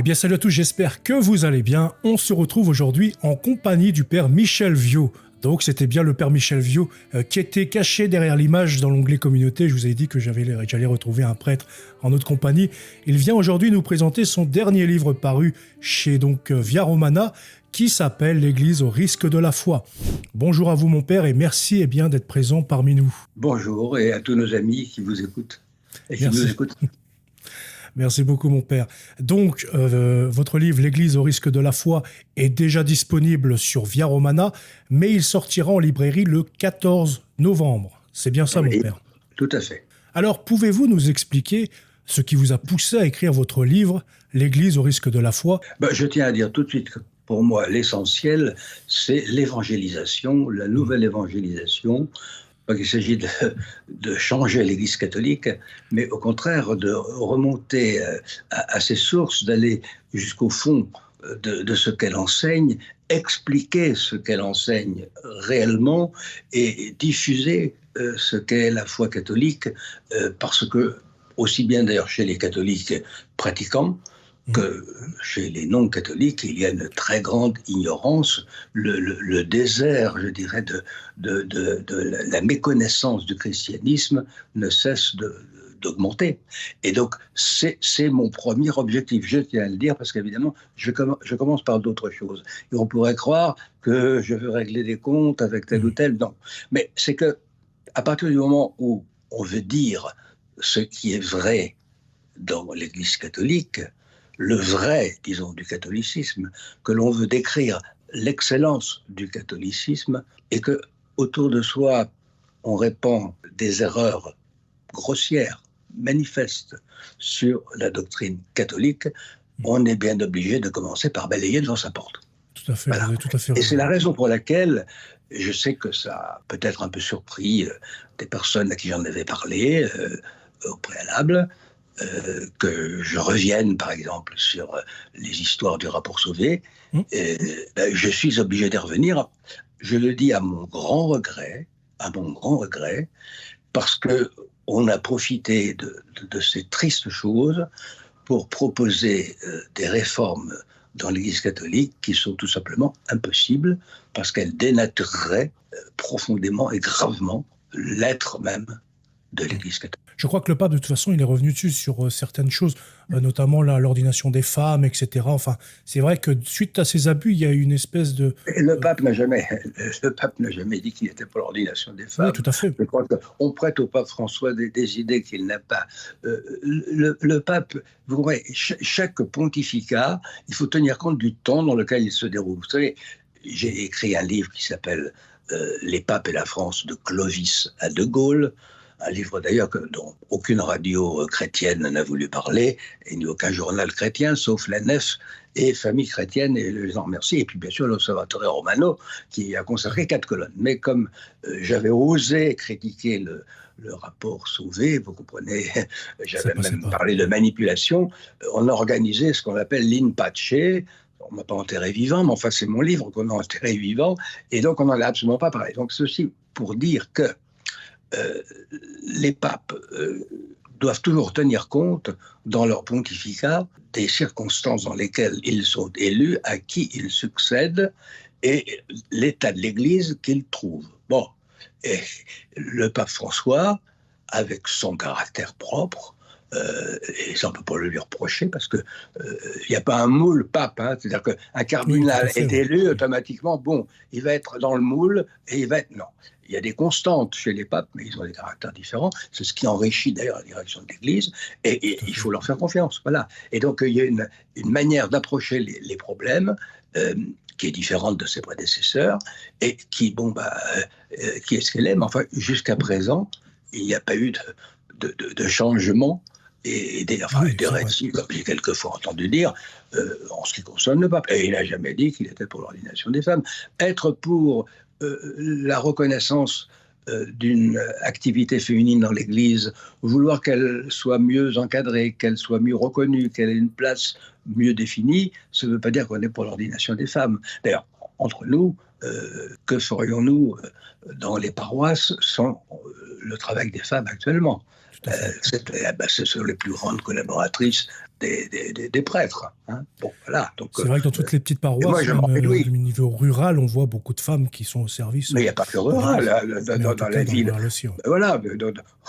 Eh bien, salut à tous, j'espère que vous allez bien. On se retrouve aujourd'hui en compagnie du père Michel Viau. Donc, c'était bien le père Michel Viau qui était caché derrière l'image dans l'onglet communauté. Je vous ai dit que j'allais retrouver un prêtre en notre compagnie. Il vient aujourd'hui nous présenter son dernier livre paru chez Via Romana qui s'appelle L'Église au risque de la foi. Bonjour à vous, mon père, et merci bien d'être présent parmi nous. Bonjour et à tous nos amis qui vous écoutent et qui nous Merci. écoutent. Merci beaucoup, mon père. Donc, votre livre, L'Église au risque de la foi, est déjà disponible sur Via Romana, mais il sortira en librairie le 14 novembre. C'est bien ça, Oui, mon père? tout à fait. Alors, pouvez-vous nous expliquer ce qui vous a poussé à écrire votre livre, L'Église au risque de la foi? Je tiens à dire tout de suite que pour moi, l'essentiel, c'est l'évangélisation, la nouvelle évangélisation. Pas qu'il s'agit de changer l'Église catholique, mais au contraire de remonter à ses sources, d'aller jusqu'au fond de ce qu'elle enseigne, expliquer ce qu'elle enseigne réellement et diffuser ce qu'est la foi catholique, parce que, aussi bien d'ailleurs chez les catholiques pratiquants, que chez les non-catholiques, il y a une très grande ignorance, le désert, je dirais, de la méconnaissance du christianisme ne cesse d'augmenter. Et donc, c'est mon premier objectif, je tiens à le dire, parce qu'évidemment, je commence par d'autres choses. Et on pourrait croire que je veux régler des comptes avec tel ou tel, non. Mais c'est que, à partir du moment où on veut dire ce qui est vrai dans l'Église catholique, le vrai, disons, du catholicisme, que l'on veut décrire l'excellence du catholicisme et que autour de soi, on répand des erreurs grossières, manifestes sur la doctrine catholique, on est bien obligé de commencer par balayer devant sa porte. Tout à fait, Voilà. vous avez tout à fait Et raison. c'est la raison pour laquelle je sais que ça a peut-être un peu surpris des personnes à qui j'en avais parlé au préalable, que je revienne, par exemple, sur les histoires du rapport Sauvé, je suis obligé d'y revenir. Je le dis à mon grand regret, parce que on a profité de ces tristes choses pour proposer des réformes dans l'Église catholique qui sont tout simplement impossibles, parce qu'elles dénatureraient profondément et gravement l'être même de l'Église catholique. Je crois que le pape, de toute façon, il est revenu dessus sur certaines choses, notamment l'ordination des femmes, etc. Enfin, c'est vrai que suite à ces abus, il y a eu une espèce de... Le pape n'a jamais dit qu'il était pour l'ordination des femmes. Oui, tout à fait. Je crois qu'on prête au pape François des idées qu'il n'a pas. Le pape, vous voyez, chaque pontificat, il faut tenir compte du temps dans lequel il se déroule. Vous savez, j'ai écrit un livre qui s'appelle Les papes et la France, de Clovis à De Gaulle. Un livre d'ailleurs dont aucune radio chrétienne n'a voulu parler, et ni aucun journal chrétien, sauf la Nef et Famille chrétienne, et je les en remercie. Et puis bien sûr l'Osservatore Romano, qui a consacré 4 colonnes. Mais comme j'avais osé critiquer le rapport Sauvé, vous comprenez, j'avais même parlé de manipulation, on a organisé ce qu'on appelle l'In-Pace. On ne m'a pas enterré vivant, mais enfin c'est mon livre qu'on a enterré vivant, et donc on n'en a absolument pas parlé. Donc ceci pour dire que les papes doivent toujours tenir compte dans leur pontificat des circonstances dans lesquelles ils sont élus, à qui ils succèdent et l'état de l'Église qu'ils trouvent. Bon, et le pape François, avec son caractère propre, et ça on ne peut pas le lui reprocher parce que il n'y a pas un moule pape, hein, c'est-à-dire qu'un cardinal est élu automatiquement, bon, il va être dans le moule et il va être... Non. Il y a des constantes chez les papes, mais ils ont des caractères différents. C'est ce qui enrichit d'ailleurs la direction de l'Église, et il faut leur faire confiance. Voilà. Et donc il y a une manière d'approcher les problèmes qui est différente de ses prédécesseurs, et qui, qui est ce qu'elle est. Mais enfin, jusqu'à présent, il n'y a pas eu de changement et des récits, comme j'ai quelquefois entendu dire, en ce qui concerne le pape. Et il n'a jamais dit qu'il était pour l'ordination des femmes. Être pour la reconnaissance d'une activité féminine dans l'Église, vouloir qu'elle soit mieux encadrée, qu'elle soit mieux reconnue, qu'elle ait une place mieux définie, ça ne veut pas dire qu'on est pour l'ordination des femmes. D'ailleurs, entre nous, que ferions-nous dans les paroisses sans le travail des femmes actuellement ? Tout à fait. Ce sont les plus grandes collaboratrices des prêtres. Hein. Bon, voilà. Donc, c'est vrai que dans toutes les petites moi, paroisses, je m'en même réjouis. du niveau rural, on voit beaucoup de femmes qui sont au service Mais il n'y a pas que de rural, l'Église. Mais en tout dans cas, la dans le ville. rural aussi. Ouais. Voilà,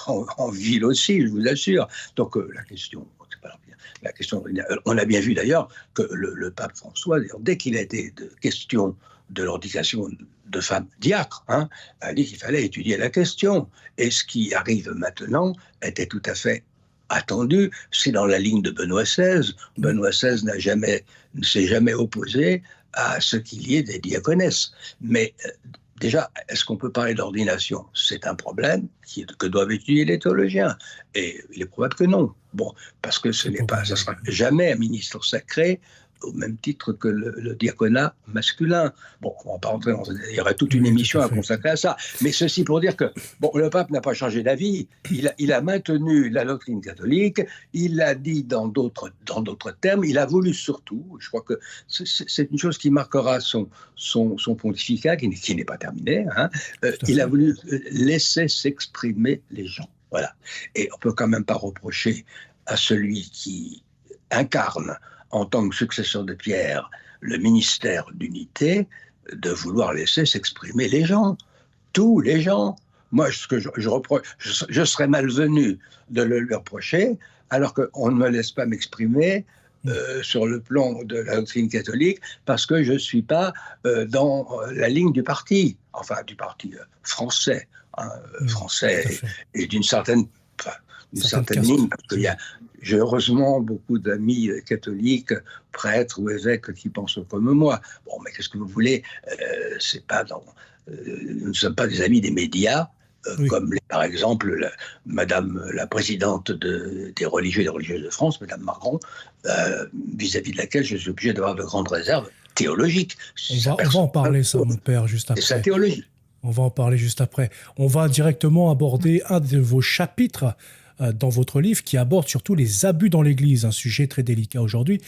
en ville aussi, je vous assure. Donc la question, c'est pas la question, on a bien vu d'ailleurs que le pape François, dès qu'il a été question de l'ordination de femmes diacres, hein, a dit qu'il fallait étudier la question. Et ce qui arrive maintenant était tout à fait attendu. C'est dans la ligne de Benoît XVI. Benoît XVI ne s'est jamais opposé à ce qu'il y ait des diaconesses. Mais déjà, est-ce qu'on peut parler d'ordination? C'est un problème que doivent étudier les théologiens. Et il est probable que non. Bon, parce que ce ne sera jamais un ministre sacré au même titre que le diaconat masculin. Bon, on va pas rentrer il y aurait toute une émission à consacrer à ça. Mais ceci pour dire que le pape n'a pas changé d'avis. Il a maintenu la doctrine catholique. Il l'a dit dans d'autres termes. Il a voulu surtout, je crois que c'est une chose qui marquera son pontificat, qui n'est pas terminé. Hein, il a voulu laisser s'exprimer les gens. Voilà. Et on peut quand même pas reprocher à celui qui incarne en tant que successeur de Pierre, le ministère d'unité, de vouloir laisser s'exprimer les gens, tous les gens. Moi, ce que je reproche, je serais malvenu de le reprocher, alors qu'on ne me laisse pas m'exprimer sur le plan de la doctrine catholique, parce que je ne suis pas dans la ligne du parti, enfin du parti français, français et d'une certaine ligne, parce qu'il y a j'ai heureusement beaucoup d'amis catholiques, prêtres ou évêques qui pensent comme moi. Bon, mais qu'est-ce que vous voulez, nous ne sommes pas des amis des médias, comme par exemple Madame la présidente des religieux et des religieuses de France, Madame Margron, vis-à-vis de laquelle je suis obligé d'avoir de grandes réserves théologiques. On va en parler, ça, mon père, juste après. C'est sa théologie. On va en parler juste après. On va directement aborder un de vos chapitres dans votre livre qui aborde surtout les abus dans l'Église, un sujet très délicat aujourd'hui.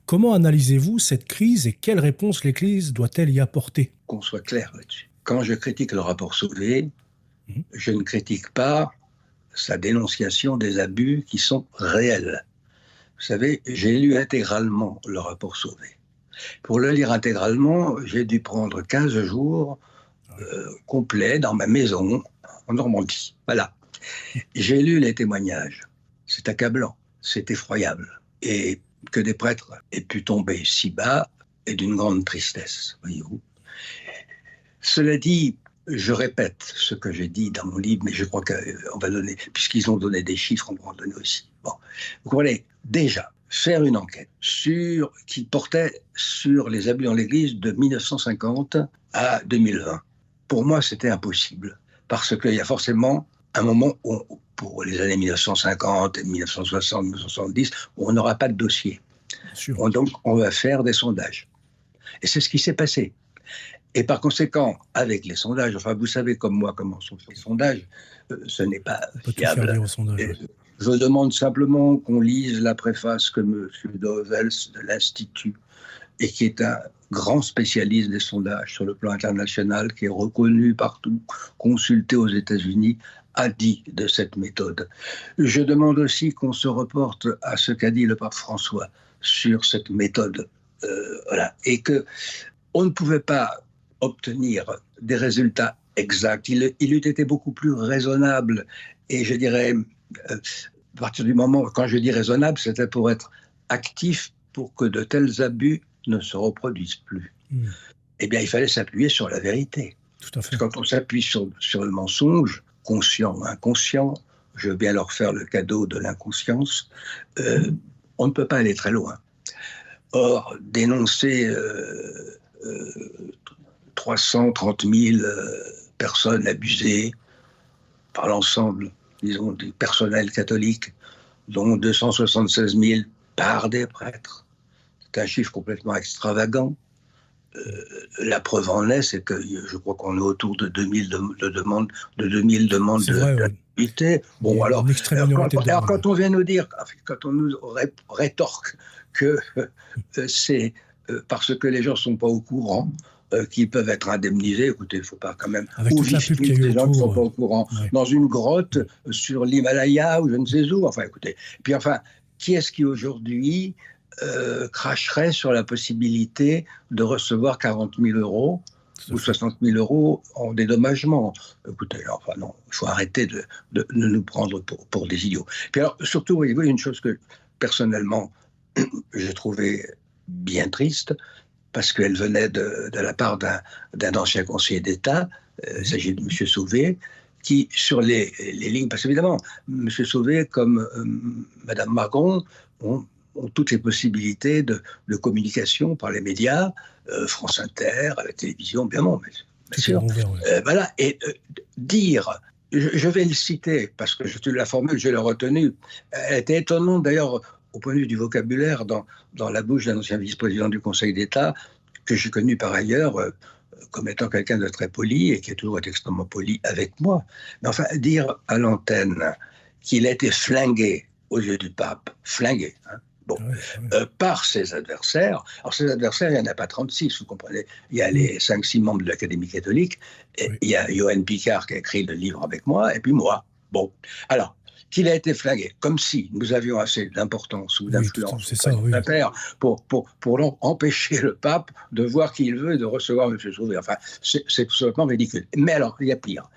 Comment analysez-vous cette crise et quelle réponse l'Église doit-elle y apporter? Qu'on soit clair là-dessus. Quand je critique le rapport Sauvé, je ne critique pas sa dénonciation des abus qui sont réels. Vous savez, j'ai lu intégralement le rapport Sauvé. Pour le lire intégralement, j'ai dû prendre 15 jours complets dans ma maison en Normandie. Voilà. J'ai lu les témoignages. C'est accablant, c'est effroyable. Et que des prêtres aient pu tomber si bas est d'une grande tristesse, voyez-vous. Cela dit, je répète ce que j'ai dit dans mon livre, mais je crois qu'on va donner, puisqu'ils ont donné des chiffres, on va en donner aussi. Bon. Vous comprenez, déjà, faire une enquête qui portait sur les abus dans l'Église de 1950 à 2020. Pour moi, c'était impossible, parce qu'il y a forcément un moment où, pour les années 1950, 1960, 1970, où on n'aura pas de dossier. Donc, on va faire des sondages. Et c'est ce qui s'est passé. Et par conséquent, avec les sondages, enfin, vous savez comme moi comment sont faits les sondages, ce n'est pas fiable. Je demande simplement qu'on lise la préface que M. Dovels de l'Institut, et qui est un grand spécialiste des sondages sur le plan international, qui est reconnu partout, consulté aux États-Unis, a dit de cette méthode. Je demande aussi qu'on se reporte à ce qu'a dit le pape François sur cette méthode, voilà, et que on ne pouvait pas obtenir des résultats exacts. Il eût été beaucoup plus raisonnable, et je dirais, à partir du moment, quand je dis raisonnable, c'était pour être actif pour que de tels abus ne se reproduisent plus. Eh bien, il fallait s'appuyer sur la vérité. Tout à fait. Quand on s'appuie sur le mensonge, conscient ou inconscient, je veux bien leur faire le cadeau de l'inconscience, on ne peut pas aller très loin. Or, dénoncer 330 000 personnes abusées par l'ensemble, disons, du personnel catholique, dont 276 000 par des prêtres, c'est un chiffre complètement extravagant. La preuve en est, c'est que je crois qu'on est autour de 2000 demandes d'activité. Bon, alors quand on vient nous dire, quand on nous rétorque que c'est parce que les gens ne sont pas au courant, qui peuvent être indemnisés. Écoutez, il ne faut pas quand même... Avec toute la pub qu'il y a eu les gens ne sont autour. pas au courant. Ouais. Dans une grotte sur l'Himalaya ou je ne sais où. Enfin, écoutez. Puis enfin, qui est-ce qui aujourd'hui cracherait sur la possibilité de recevoir 40 000 euros ou 60 000 euros en dédommagement? Écoutez, enfin non, il faut arrêter de nous prendre pour des idiots. Puis alors, surtout, voyez-vous, il y a une chose que, personnellement, j'ai trouvé bien triste, parce qu'elle venait de la part d'un ancien conseiller d'État, il s'agit de M. Sauvé, qui, sur les lignes, parce qu'évidemment, M. Sauvé, comme Mme Macron, ont toutes les possibilités de communication par les médias, France Inter, à la télévision, bien sûr. Ouvert, ouais. Voilà, et dire, je vais le citer, parce que la formule, je l'ai retenue, elle était étonnante d'ailleurs, au point de vue du vocabulaire, dans la bouche d'un ancien vice-président du Conseil d'État, que j'ai connu par ailleurs comme étant quelqu'un de très poli et qui a toujours été extrêmement poli avec moi. Mais enfin, dire à l'antenne qu'il a été flingué aux yeux du pape, flingué, hein, par ses adversaires. Alors, ses adversaires, il n'y en a pas 36, vous comprenez. Il y a les 5-6 membres de l'Académie catholique, et il y a Johan Picard qui a écrit le livre avec moi, et puis moi. Bon, alors, qu'il a été flingué, comme si nous avions assez d'importance ou d'influence pour empêcher le pape de voir qui il veut et de recevoir M. Sauvé. Enfin, c'est tout simplement ridicule. Mais alors, il y a pire.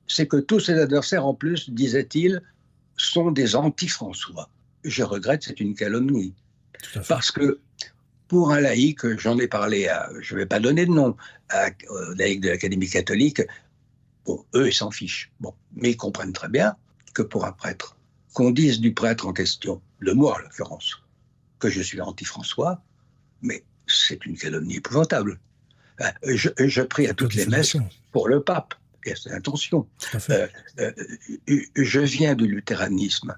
C'est que tous ses adversaires, en plus, disait-il, sont des anti-François. Je regrette, c'est une calomnie. Parce que pour un laïc, j'en ai parlé je ne vais pas donner de nom, aux laïcs de l'Académie catholique, bon, eux, ils s'en fichent. Bon, mais ils comprennent très bien que pour un prêtre, qu'on dise du prêtre en question, de moi en l'occurrence, que je suis anti-François, mais c'est une calomnie épouvantable. Je prie à toutes les messes pour le pape, et à ses intentions. Je viens du luthéranisme,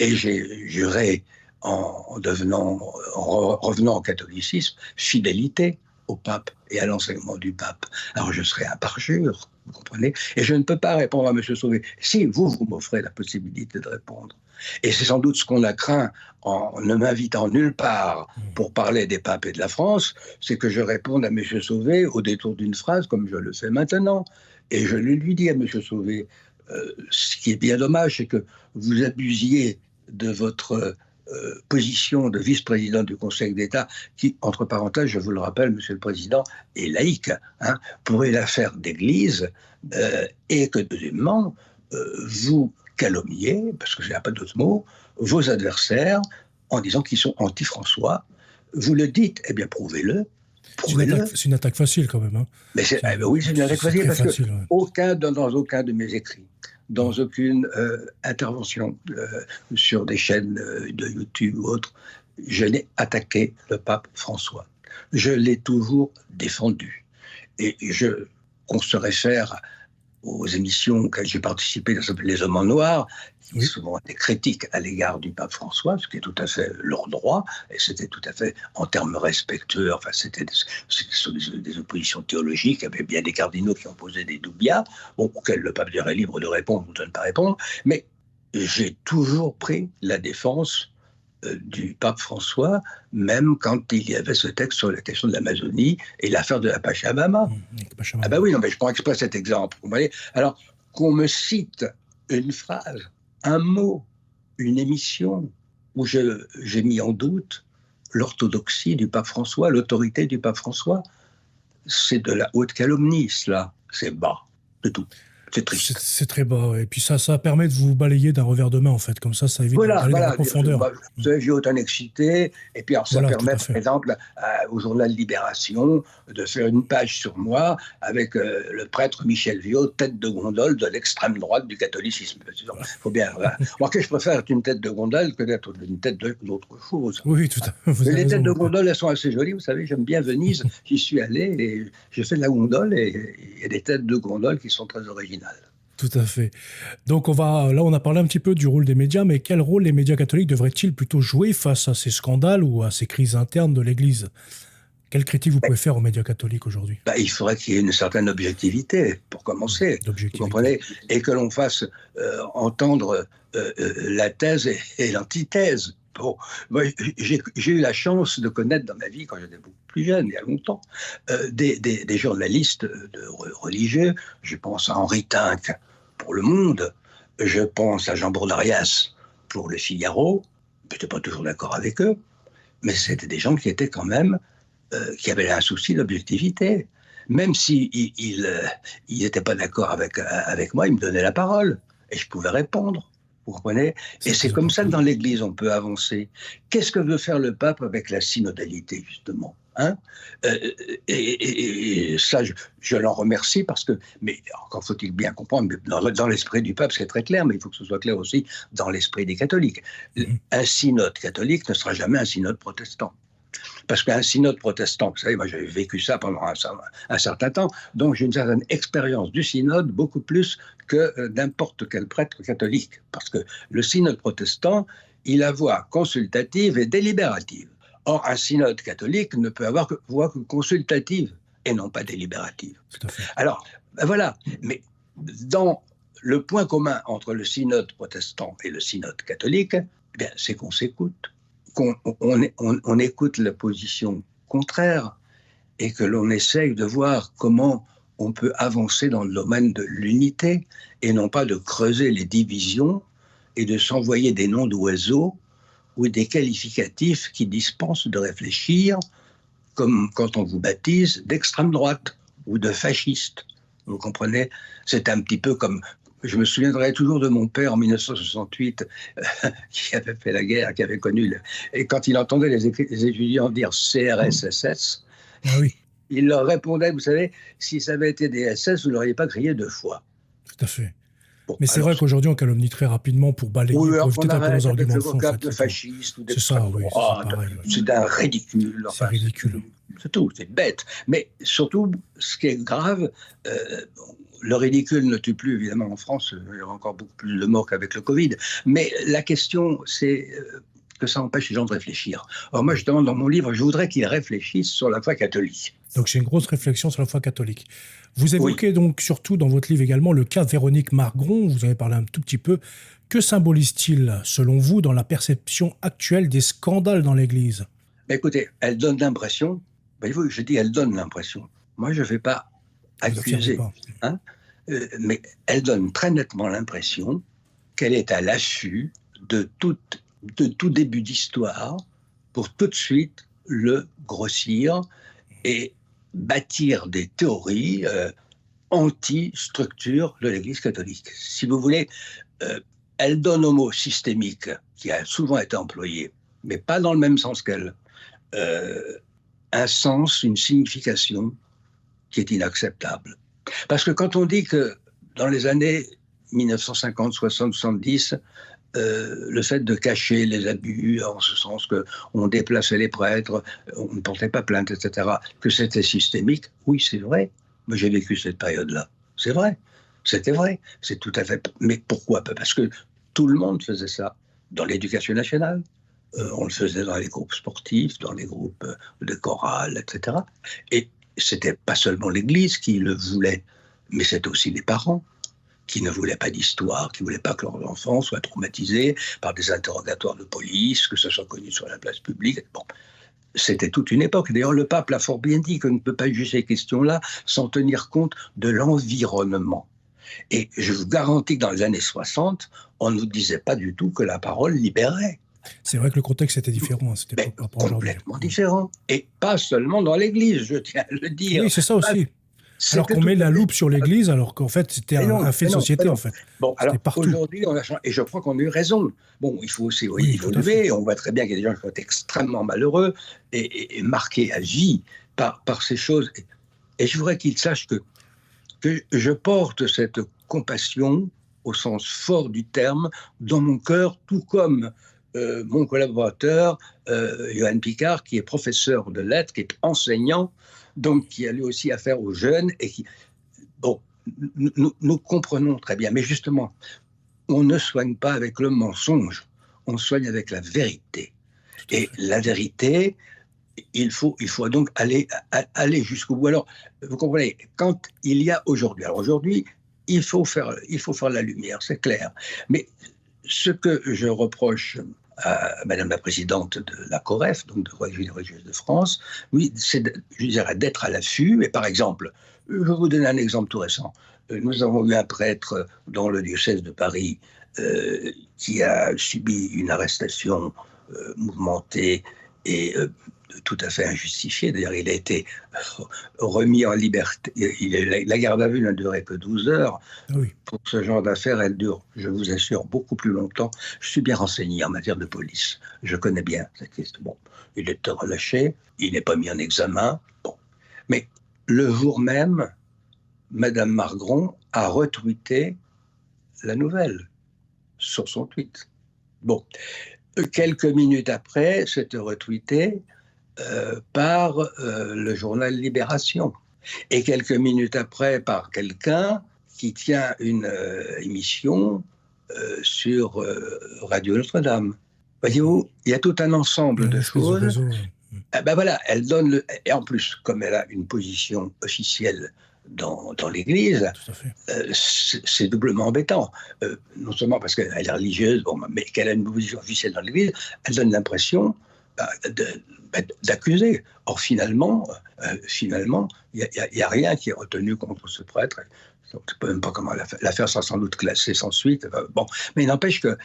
et j'ai juré en revenant au catholicisme, fidélité au pape et à l'enseignement du pape. Alors je serai un parjure, vous comprenez? Et je ne peux pas répondre à M. Sauvé. Si vous m'offrez la possibilité de répondre. Et c'est sans doute ce qu'on a craint en ne m'invitant nulle part pour parler des papes et de la France, c'est que je réponde à M. Sauvé au détour d'une phrase, comme je le fais maintenant. Et je lui dis à M. Sauvé, ce qui est bien dommage, c'est que vous abusiez de votre position de vice-président du Conseil d'État, qui, entre parenthèses, je vous le rappelle, Monsieur le Président, est laïque, hein, pour une affaire d'église, et que, deuxièmement, vous calomniez, parce que je n'ai pas d'autres mots, vos adversaires en disant qu'ils sont anti-François. Vous le dites, eh bien, prouvez-le. C'est une attaque facile, quand même. Hein. Mais oui, c'est une attaque facile, parce que dans aucun de mes écrits, dans aucune intervention sur des chaînes de YouTube ou autres, je n'ai attaqué le pape François. Je l'ai toujours défendu. Et qu'on se réfère aux émissions auxquelles j'ai participé, ça s'appelle Les Hommes en Noir, qui souvent étaient critiques à l'égard du pape François, ce qui est tout à fait leur droit, et c'était tout à fait en termes respectueux. Enfin, c'était des oppositions théologiques, il y avait bien des cardinaux qui ont posé des doubias, auxquels le pape serait libre de répondre ou de ne pas répondre, mais j'ai toujours pris la défense du pape François, même quand il y avait ce texte sur la question de l'Amazonie et l'affaire de la Pachamama. Ah ben oui, non, mais je prends exprès cet exemple. Vous voyez. Alors, qu'on me cite une phrase, un mot, une émission où j'ai mis en doute l'orthodoxie du pape François, l'autorité du pape François, c'est de la haute calomnie, cela. C'est bas, c'est tout. C'est triste. C'est très bas, et puis ça permet de vous balayer d'un revers de main, en fait. Comme ça évite d'aller dans la profondeur. Vous savez, j'ai autant excité, et puis alors, ça permet, par exemple, au journal Libération, de faire une page sur moi avec le prêtre Michel Viaud, tête de gondole de l'extrême droite du catholicisme. Il faut bien... Remarquez, je préfère être une tête de gondole que d'être une tête d'autre chose. Oui, tout à fait. Les têtes de gondole, elles sont assez jolies, vous savez, j'aime bien Venise, j'y suis allé, et j'ai fait de la gondole, et il y a des têtes de gondole qui sont très originales. Tout à fait. Donc on a parlé un petit peu du rôle des médias, mais quel rôle les médias catholiques devraient-ils plutôt jouer face à ces scandales ou à ces crises internes de l'Église? Quelle critique vous pouvez faire aux médias catholiques aujourd'hui? Il faudrait qu'il y ait une certaine objectivité, pour commencer, vous comprenez, et que l'on fasse entendre la thèse et l'antithèse. Bon, moi, j'ai eu la chance de connaître dans ma vie, quand j'étais beaucoup plus jeune, il y a longtemps, des journalistes religieux. Je pense à Henri Tinck pour Le Monde, je pense à Jean Bourdarias pour Le Figaro. Je n'étais pas toujours d'accord avec eux, mais c'était des gens qui étaient quand même, qui avaient un souci d'objectivité. Même s'ils n'étaient pas d'accord avec moi, ils me donnaient la parole et je pouvais répondre. Vous comprenez? Et c'est comme ça que dans l'Église, on peut avancer. Qu'est-ce que veut faire le pape avec la synodalité, justement, hein? Et ça, je l'en remercie parce que, mais encore faut-il bien comprendre, dans l'esprit du pape, c'est très clair, mais il faut que ce soit clair aussi dans l'esprit des catholiques. Un synode catholique ne sera jamais un synode protestant. Parce qu'un synode protestant, vous savez, moi j'avais vécu ça pendant un certain temps, donc j'ai une certaine expérience du synode, beaucoup plus que n'importe quel prêtre catholique. Parce que le synode protestant, il a voix consultative et délibérative. Or, un synode catholique ne peut avoir que voix consultative et non pas délibérative. Alors, ben voilà, mais dans le point commun entre le synode protestant et le synode catholique, eh bien, c'est qu'on s'écoute. On écoute la position contraire et que l'on essaye de voir comment on peut avancer dans le domaine de l'unité et non pas de creuser les divisions et de s'envoyer des noms d'oiseaux ou des qualificatifs qui dispensent de réfléchir, comme quand on vous baptise d'extrême droite ou de fasciste. Vous comprenez? C'est un petit peu comme... Je me souviendrai toujours de mon père en 1968, qui avait fait la guerre, qui avait connu... Et quand il entendait les étudiants dire CRS-SS, oui. Il leur répondait, vous savez, si ça avait été des SS, vous ne l'auriez pas crié 2 fois. Tout à fait. Bon, mais c'est vrai qu'aujourd'hui, on calomnie très rapidement pour balayer, pour éviter un peu nos arguments de fond. De fasciste ou c'est ça, oui. C'est un ridicule. C'est ridicule. C'est tout, c'est bête. Mais surtout, ce qui est grave, le ridicule ne tue plus, évidemment, en France. Il y aura encore beaucoup plus de morts qu'avec le Covid. Mais la question, c'est que ça empêche les gens de réfléchir. Or, moi, justement, dans mon livre, je voudrais qu'ils réfléchissent sur la foi catholique. Donc, c'est une grosse réflexion sur la foi catholique. Vous évoquez donc surtout dans votre livre également le cas de Véronique Margron, vous en avez parlé un tout petit peu. Que symbolise-t-il, selon vous, dans la perception actuelle des scandales dans l'Église? Écoutez, elle donne l'impression, voyez-vous, je dis elle donne l'impression. Moi, je ne vais pas accuser, hein, mais elle donne très nettement l'impression qu'elle est à l'affût de tout début d'histoire pour tout de suite le grossir et bâtir des théories anti-structure de l'Église catholique. Si vous voulez, elle donne au mot systémique, qui a souvent été employé, mais pas dans le même sens qu'elle, un sens, une signification qui est inacceptable. Parce que quand on dit que dans les années 1950, 60, 70, le fait de cacher les abus, en ce sens qu'on déplaçait les prêtres, on ne portait pas plainte, etc., que c'était systémique, oui, c'est vrai. Moi, j'ai vécu cette période-là. C'est vrai. C'était vrai. C'est tout à fait... Mais pourquoi? Parce que tout le monde faisait ça. Dans l'éducation nationale, on le faisait dans les groupes sportifs, dans les groupes de chorale, etc. Et c'était pas seulement l'Église qui le voulait, mais c'était aussi les parents qui ne voulaient pas d'histoire, qui ne voulaient pas que leurs enfants soient traumatisés par des interrogatoires de police, que ce soit connu sur la place publique. Bon, c'était toute une époque. D'ailleurs, le pape l'a fort bien dit qu'on ne peut pas juger ces questions-là sans tenir compte de l'environnement. Et je vous garantis que dans les années 60, on ne nous disait pas du tout que la parole libérait. C'est vrai que le contexte était différent à cette époque. Complètement différent. Et pas seulement dans l'Église, je tiens à le dire. Oui, c'est ça aussi. Alors qu'on met la loupe sur l'Église, alors qu'en fait, c'était un fait de société, en fait. Bon, alors aujourd'hui, on a changé, et je crois qu'on a eu raison. Bon, il faut aussi évoluer. On voit très bien qu'il y a des gens qui sont extrêmement malheureux et marqués à vie par ces choses. Et je voudrais qu'ils sachent que je porte cette compassion, au sens fort du terme, dans mon cœur, tout comme mon collaborateur, Johan Picard, qui est professeur de lettres, qui est enseignant, donc qui a lui aussi affaire aux jeunes, et qui... Bon, nous comprenons très bien, mais justement, on ne soigne pas avec le mensonge, on soigne avec la vérité. Et la vérité, il faut donc aller jusqu'au bout. Alors, vous comprenez, quand il y a aujourd'hui, alors aujourd'hui, il faut faire la lumière, c'est clair. Mais ce que je reproche à Madame la Présidente de la COREF, donc de Religions religieuses de France, oui, c'est, je dirais, d'être à l'affût. Et par exemple, je vais vous donner un exemple tout récent. Nous avons eu un prêtre dans le diocèse de Paris qui a subi une arrestation mouvementée et tout à fait injustifiée. D'ailleurs, il a été remis en liberté. La garde à vue n'a duré que 12 heures. Oui. Pour ce genre d'affaires, elle dure, je vous assure, beaucoup plus longtemps. Je suis bien renseigné en matière de police. Je connais bien cette question. Bon, il est relâché, il n'est pas mis en examen. Bon. Mais le jour même, Madame Margron a retweeté la nouvelle sur son tweet. Bon, quelques minutes après, c'était retweeté par le journal Libération. Et quelques minutes après, par quelqu'un qui tient une émission sur Radio Notre-Dame. Voyez-vous, il y a tout un ensemble de choses. Réseau, Ben voilà, elle donne et en plus, comme elle a une position officielle dans l'Église, tout à fait. c'est doublement embêtant. Non seulement parce qu'elle est religieuse, bon, mais qu'elle a une position officielle dans l'Église, elle donne l'impression d'accuser. Or, finalement, il n'y a rien qui est retenu contre ce prêtre. Je ne sais même pas comment l'affaire sera sans doute classée sans suite. Bon, mais il n'empêche que,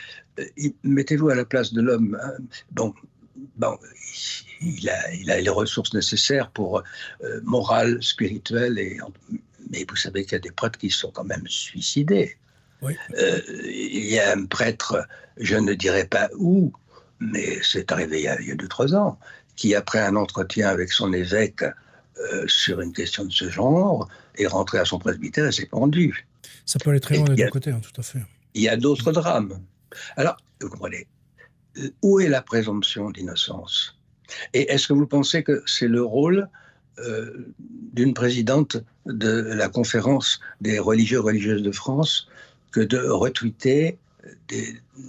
mettez-vous à la place de l'homme. Bon, il a les ressources nécessaires pour morale, spirituelle, mais vous savez qu'il y a des prêtres qui sont quand même suicidés. Oui. Il y a un prêtre, je ne dirais pas où, mais c'est arrivé il y a 2-3 ans, qui, après un entretien avec son évêque sur une question de ce genre, est rentré à son presbytère et s'est pendu. Ça peut aller très loin des deux côtés, tout à fait. Il y a d'autres drames. Alors, vous comprenez, où est la présomption d'innocence ? Et est-ce que vous pensez que c'est le rôle d'une présidente de la conférence des religieuses de France que de retweeter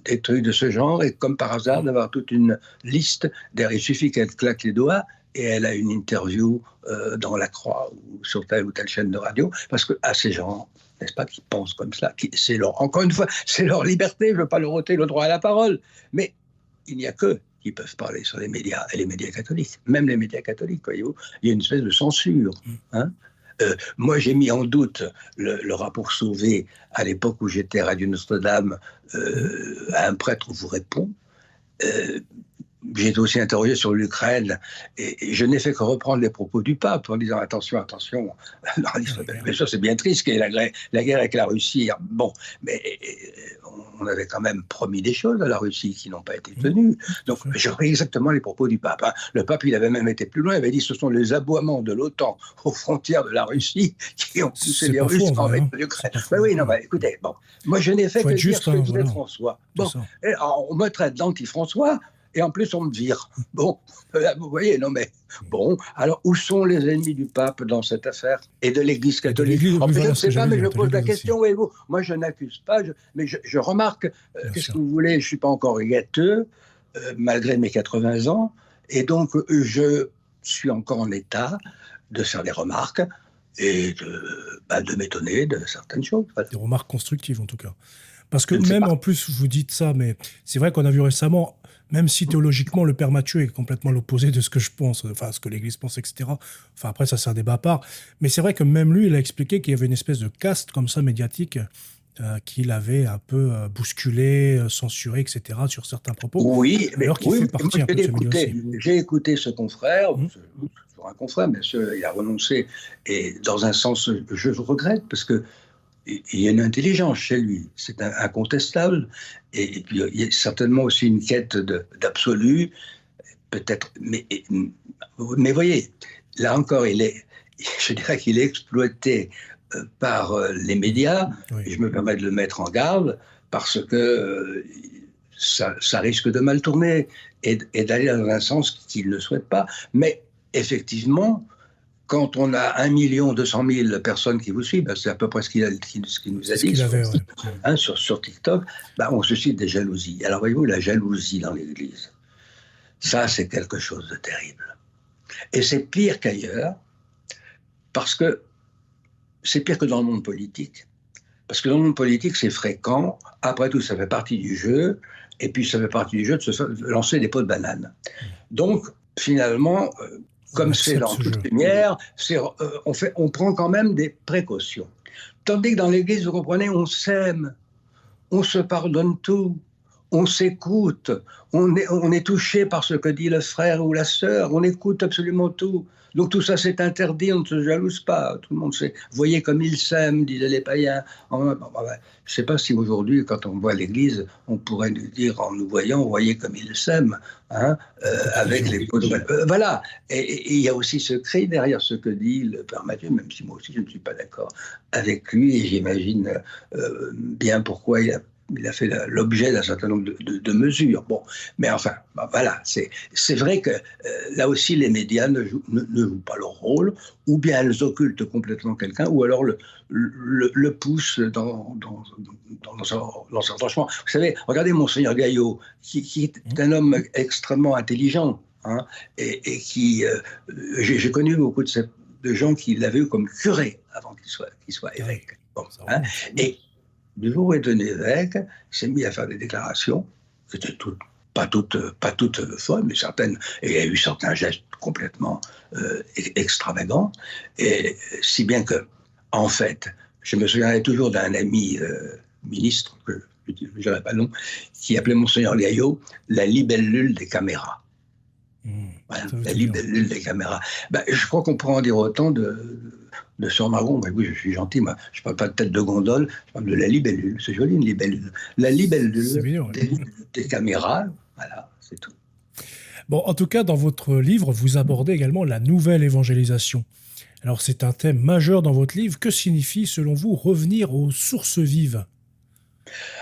des trucs de ce genre et comme par hasard d'avoir toute une liste. Il suffit qu'elle claque les doigts et elle a une interview dans La Croix ou sur telle ou telle chaîne de radio, parce que à ces gens, n'est-ce pas, qui pensent comme ça, encore une fois, c'est leur liberté, je ne veux pas leur ôter le droit à la parole, mais il n'y a que qui peuvent parler sur les médias, et les médias catholiques, même les médias catholiques, voyez-vous, il y a une espèce de censure. Hein. Moi, j'ai mis en doute le rapport Sauvé à l'époque où j'étais à Radio Notre-Dame, à un prêtre vous répond. J'ai été aussi interrogé sur l'Ukraine et je n'ai fait que reprendre les propos du pape en disant attention. Bien sûr, c'est bien triste qu'il y ait la guerre avec la Russie. Bon, mais on avait quand même promis des choses à la Russie qui n'ont pas été tenues. Donc, j'ai repris exactement les propos du pape. Le pape, il avait même été plus loin. Il avait dit ce sont les aboiements de l'OTAN aux frontières de la Russie qui ont poussé les Russes à envahir l'Ukraine. Oui, non, écoutez, bon, moi je n'ai fait que dire ce que disait François. Bon, et on me traite d'anti-François. Et en plus, on me vire. Bon, vous voyez, non mais, bon, alors où sont les ennemis du pape dans cette affaire et de l'Église catholique? Je ne sais pas, mais je pose la question, voyez-vous. Moi, je n'accuse pas, mais je remarque, qu'est-ce que vous voulez, je ne suis pas encore gâteux, malgré mes 80 ans, et donc je suis encore en état de faire des remarques et de m'étonner de certaines choses. Voilà. Des remarques constructives, en tout cas. Parce que même en plus, vous dites ça, mais c'est vrai qu'on a vu récemment, même si théologiquement le Père Mathieu est complètement l'opposé de ce que je pense, enfin ce que l'Église pense, etc. Enfin après ça c'est un débat à part. Mais c'est vrai que même lui, il a expliqué qu'il y avait une espèce de caste comme ça médiatique qu'il avait un peu bousculé, censuré, etc. sur certains propos. Oui, mais alors qu'il fait partie un peu de ce milieu aussi. J'ai écouté ce confrère. Un confrère, bien sûr, il a renoncé et dans un sens, je regrette parce que il y a une intelligence chez lui, c'est incontestable, et puis il y a certainement aussi une quête d'absolu, peut-être, mais voyez, là encore, je dirais qu'il est exploité par les médias, et je me permets de le mettre en garde, parce que ça risque de mal tourner et d'aller dans un sens qu'il ne souhaite pas, mais effectivement, quand on a 1 200 000 personnes qui vous suivent, c'est à peu près ce qu'il nous a dit sur TikTok, on suscite des jalousies. Alors voyez-vous, la jalousie dans l'Église, ça c'est quelque chose de terrible. Et c'est pire qu'ailleurs, parce que c'est pire que dans le monde politique, Parce que dans le monde politique, c'est fréquent. Après tout, ça fait partie du jeu. Et puis, ça fait partie du jeu de lancer des pots de banane. Donc, finalement, On comme c'est accepte dans ce toute jeu. lumière, on prend quand même des précautions. Tandis que dans l'Église, vous comprenez, on s'aime, on se pardonne tout, on s'écoute, on est touché par ce que dit le frère ou la sœur, on écoute absolument tout. Donc tout ça c'est interdit, on ne se jalouse pas, tout le monde sait. Voyez comme ils s'aiment, disaient les païens. Je ne sais pas si aujourd'hui, quand on voit l'Église, on pourrait nous dire en nous voyant, voyez comme ils s'aiment, hein, avec les pots de voilà. Et il y a aussi ce cri derrière ce que dit le Père Mathieu, même si moi aussi je ne suis pas d'accord avec lui, et j'imagine bien pourquoi il a fait l'objet d'un certain nombre de mesures. Bon, mais enfin, voilà, c'est vrai que là aussi, les médias ne jouent pas leur rôle, ou bien elles occultent complètement quelqu'un, ou alors le poussent dans son retranchement. Vous savez, regardez Monseigneur Gaillot, qui est un homme extrêmement intelligent, hein, et qui... j'ai connu beaucoup de gens qui l'avaient eu comme curé avant qu'il soit évêque. Bon, hein, et du jour où il est devenu évêque, il s'est mis à faire des déclarations qui étaient pas toutes folles, mais certaines, et il y a eu certains gestes complètement extravagants, et si bien que, en fait, je me souviendrai toujours d'un ami ministre, que je ne dirai pas le nom, qui appelait Monseigneur Gaillot la libellule des caméras. Voilà, la libellule des caméras. Je crois qu'on pourrait en dire autant de Sœur Margot. Oui, je suis gentil, moi. Je ne parle pas de tête de gondole, je parle de la libellule. C'est joli, une libellule. La libellule mignon, des caméras, voilà, c'est tout. Bon, en tout cas, dans votre livre, vous abordez également la nouvelle évangélisation. Alors, c'est un thème majeur dans votre livre. Que signifie, selon vous, revenir aux sources vives ?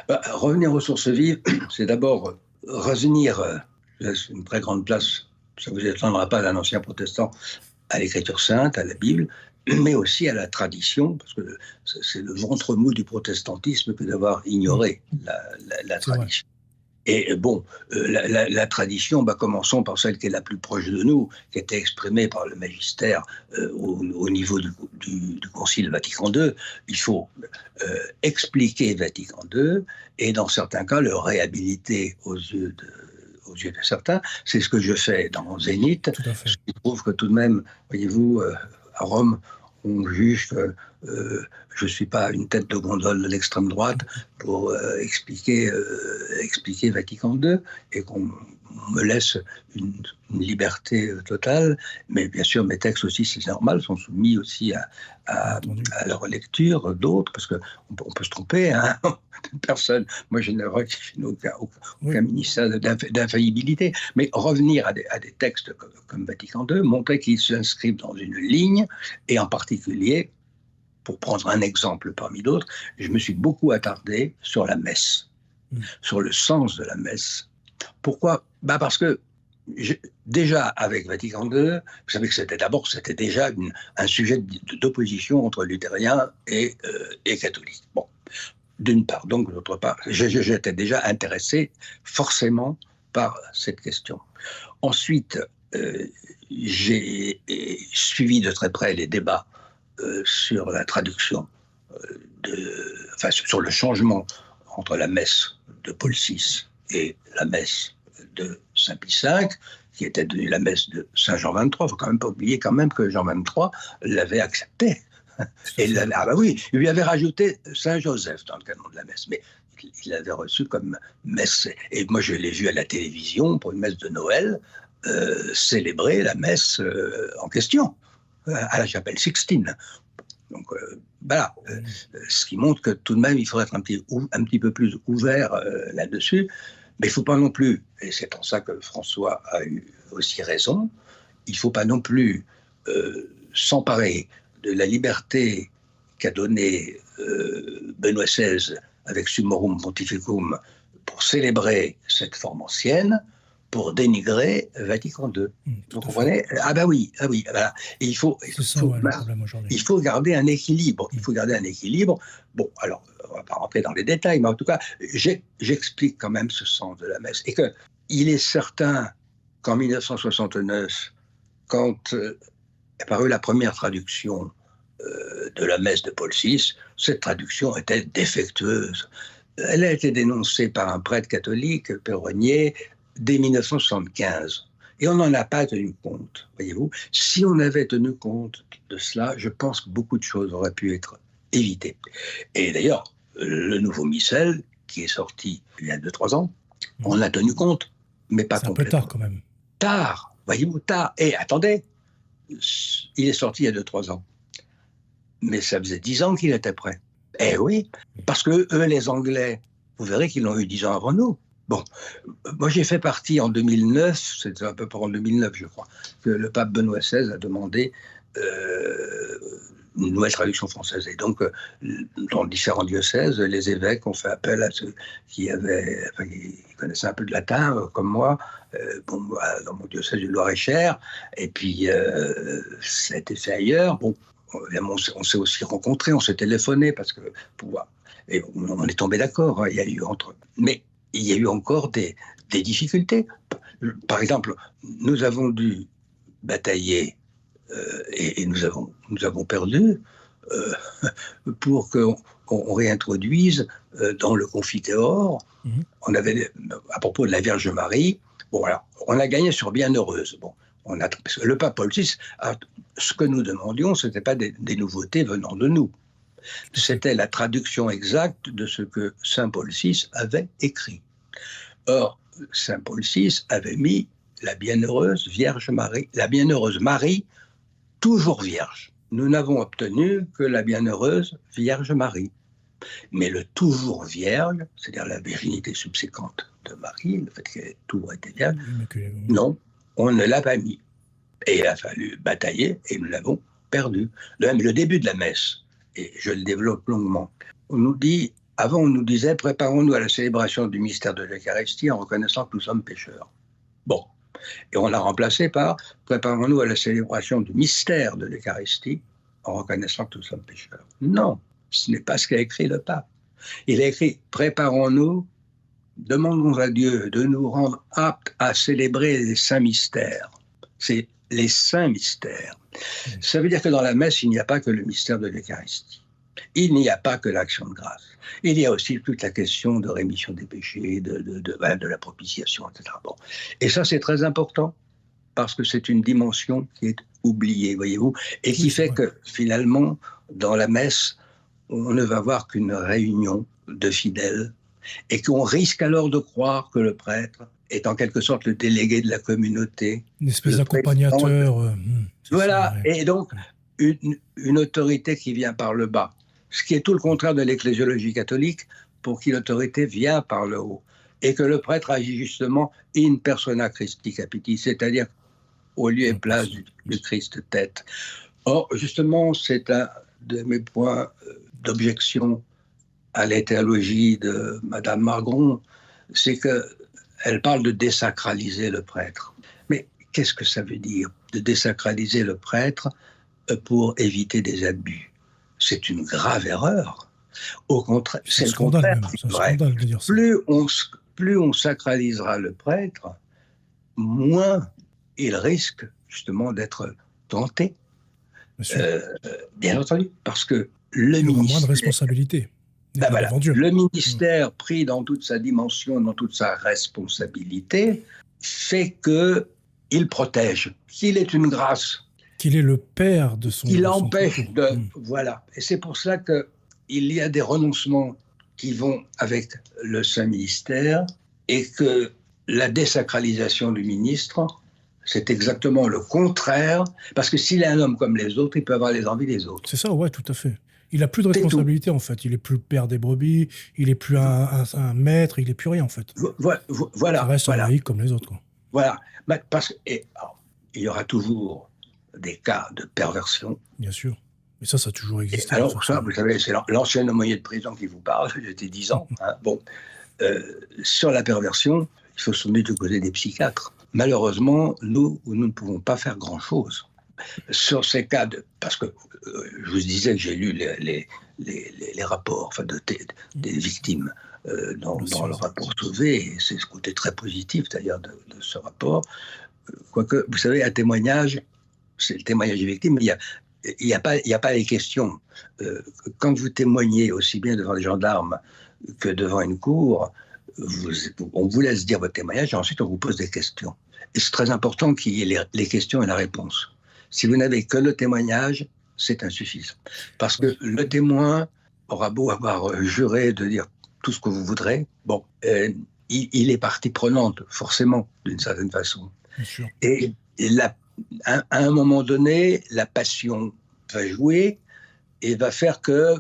Revenir aux sources vives, c'est d'abord revenir, une très grande place, ça ne vous étonnera pas d'un ancien protestant, à l'Écriture sainte, à la Bible, mais aussi à la tradition, parce que c'est le ventre mou du protestantisme que d'avoir ignoré la tradition. Et bon, la tradition, commençons par celle qui est la plus proche de nous, qui était exprimée par le magistère au niveau du Concile Vatican II. Il faut expliquer Vatican II et dans certains cas le réhabiliter aux yeux de certains. C'est ce que je fais dans Zénith. Je trouve que tout de même, voyez-vous, à Rome, on juge que je ne suis pas une tête de gondole de l'extrême droite pour expliquer Vatican II, et qu'on me laisse une liberté totale. Mais bien sûr, mes textes aussi, c'est normal, sont soumis aussi à la relecture d'autres, parce qu'on peut se tromper, hein. Personne, moi je n'ai aucun ministère d'infaillibilité, mais revenir à des textes comme Vatican II, montrer qu'ils s'inscrivent dans une ligne, et en particulier, pour prendre un exemple parmi d'autres, je me suis beaucoup attardé sur la messe, sur le sens de la messe. Pourquoi ? Parce que déjà avec Vatican II, vous savez que c'était déjà un sujet d'opposition entre luthériens et catholiques. Bon, d'une part. Donc, d'autre part, j'étais déjà intéressé forcément par cette question. Ensuite, j'ai suivi de très près les débats sur la traduction, sur le changement entre la messe de Paul VI et la messe de Saint Pie V, qui était devenue la messe de Saint Jean XXIII. Il ne faut quand même pas oublier que Jean XXIII l'avait accepté. Et il lui avait rajouté Saint Joseph dans le canon de la messe, mais il l'avait reçu comme messe. Et moi, je l'ai vu à la télévision pour une messe de Noël, célébrer la messe en question, à la chapelle Sixtine. Donc voilà, ce qui montre que tout de même, il faudrait être un petit peu plus ouvert là-dessus. Mais il ne faut pas non plus, et c'est pour ça que François a eu aussi raison, il ne faut pas non plus s'emparer de la liberté qu'a donnée Benoît XVI avec Summorum Pontificum pour célébrer cette forme ancienne, pour dénigrer Vatican II. Vous comprenez ? Oui, voilà. Et il faut garder un équilibre. Bon, alors, on ne va pas rentrer dans les détails, mais en tout cas, j'explique quand même ce sens de la messe. Et qu'il est certain qu'en 1969, quand est parue la première traduction de la messe de Paul VI, cette traduction était défectueuse. Elle a été dénoncée par un prêtre catholique, Père Rognier, dès 1975. Et on n'en a pas tenu compte, voyez-vous. Si on avait tenu compte de cela, je pense que beaucoup de choses auraient pu être évitées. Et d'ailleurs, le nouveau missel, qui est sorti il y a 2-3 ans, on a tenu compte, mais pas complètement. C'est un peu tard quand même. Tard, voyez-vous, tard. Et attendez, il est sorti il y a 2-3 ans. Mais ça faisait 10 ans qu'il était prêt. Eh oui, parce que eux, les Anglais, vous verrez qu'ils l'ont eu 10 ans avant nous. Bon, moi j'ai fait partie en 2009, c'était à peu près en 2009 je crois, que le pape Benoît XVI a demandé une nouvelle traduction française. Et donc, dans différents diocèses, les évêques ont fait appel à ceux qui connaissaient un peu de latin, comme moi, dans mon diocèse du Loir-et-Cher, et puis ça a été fait ailleurs. Bon, on s'est aussi rencontrés, on s'est téléphoné, parce que et on est tombé d'accord, hein, il y a eu mais il y a eu encore des difficultés. Par exemple, nous avons dû batailler et nous avons perdu pour qu'on réintroduise dans le confiteor, on avait, à propos de la Vierge Marie, bon alors, on a gagné sur Bienheureuse. Bon, parce que le pape Paul VI, ce que nous demandions, ce n'était pas des nouveautés venant de nous. C'était la traduction exacte de ce que saint Paul VI avait écrit. Or, saint Paul VI avait mis la bienheureuse Vierge Marie, la bienheureuse Marie, toujours vierge. Nous n'avons obtenu que la bienheureuse Vierge Marie. Mais le toujours vierge, c'est-à-dire la virginité subséquente de Marie, le fait qu'elle ait toujours été vierge, non, on ne l'a pas mis. Et il a fallu batailler et nous l'avons perdu. Le début de la messe, et je le développe longuement, avant on nous disait préparons-nous à la célébration du mystère de l'Eucharistie en reconnaissant que nous sommes pécheurs. Bon, et on l'a remplacé par préparons-nous à la célébration du mystère de l'Eucharistie en reconnaissant que nous sommes pécheurs. Non, ce n'est pas ce qu'a écrit le pape. Il a écrit préparons-nous, demandons à Dieu de nous rendre aptes à célébrer les saints mystères. C'est les saints mystères. Ça veut dire que dans la messe, il n'y a pas que le mystère de l'Eucharistie. Il n'y a pas que l'action de grâce. Il y a aussi toute la question de rémission des péchés, de la propitiation, etc. Bon. Et ça, c'est très important, parce que c'est une dimension qui est oubliée, voyez-vous, et qui fait que, finalement, dans la messe, on ne va voir qu'une réunion de fidèles, et qu'on risque alors de croire que le prêtre est en quelque sorte le délégué de la communauté. Une espèce d'accompagnateur. Voilà, et donc une autorité qui vient par le bas. Ce qui est tout le contraire de l'ecclésiologie catholique, pour qui l'autorité vient par le haut. Et que le prêtre agit justement in persona Christi capiti, c'est-à-dire au lieu et place du Christ tête. Or, justement, c'est un de mes points d'objection à la théologie de Madame Margron, c'est qu'elle parle de désacraliser le prêtre. Mais qu'est-ce que ça veut dire, de désacraliser le prêtre pour éviter des abus? C'est une grave erreur. Au contraire, c'est le contraire. C'est un scandale de dire ça. Plus on sacralisera le prêtre, moins il risque justement d'être tenté. Bien entendu, parce que le ministère... moins de responsabilité. Voilà. Le ministère, pris dans toute sa dimension, dans toute sa responsabilité, fait qu'il protège, qu'il est une grâce. Qu'il est le père de son... Qu'il empêche de... Voilà. Et c'est pour cela qu'il y a des renoncements qui vont avec le Saint Ministère, et que la désacralisation du ministre, c'est exactement le contraire, parce que s'il est un homme comme les autres, il peut avoir les envies des autres. C'est ça, ouais, tout à fait. Il n'a plus de responsabilité, en fait. Il n'est plus le père des brebis, il n'est plus un maître, il n'est plus rien, en fait. Voilà. Il reste un laïc comme les autres, quoi. Voilà. Il y aura toujours des cas de perversion. Bien sûr. Mais ça a toujours existé. Et alors, ça, vous savez, c'est l'ancien aumônier de prison qui vous parle, j'étais 10 ans. Hein. Bon. Sur la perversion, il faut se mettre du côté des psychiatres. Malheureusement, nous ne pouvons pas faire grand-chose. Sur ces cas parce que je vous disais que j'ai lu les rapports des victimes dans le rapport Sauvé, et c'est ce côté très positif d'ailleurs de ce rapport. Quoique, vous savez, un témoignage, c'est le témoignage des victimes, mais il y a il y a pas les questions. Quand vous témoignez aussi bien devant les gendarmes que devant une cour, on vous laisse dire votre témoignage et ensuite on vous pose des questions. Et c'est très important qu'il y ait les questions et la réponse. Si vous n'avez que le témoignage, c'est insuffisant. Parce que le témoin aura beau avoir juré de dire tout ce que vous voudrez, bon, il est partie prenante, forcément, d'une certaine façon. Bien sûr. Et à un moment donné, la passion va jouer et va faire que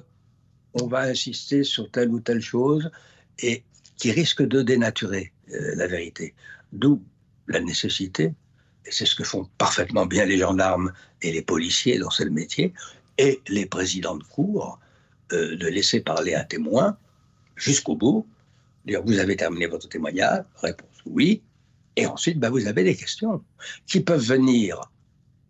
on va insister sur telle ou telle chose et qui risque de dénaturer la vérité. D'où la nécessité, et c'est ce que font parfaitement bien les gendarmes et les policiers dont c'est le métier, et les présidents de cour, de laisser parler un témoin jusqu'au bout, dire vous avez terminé votre témoignage, réponse oui, et ensuite vous avez des questions qui peuvent venir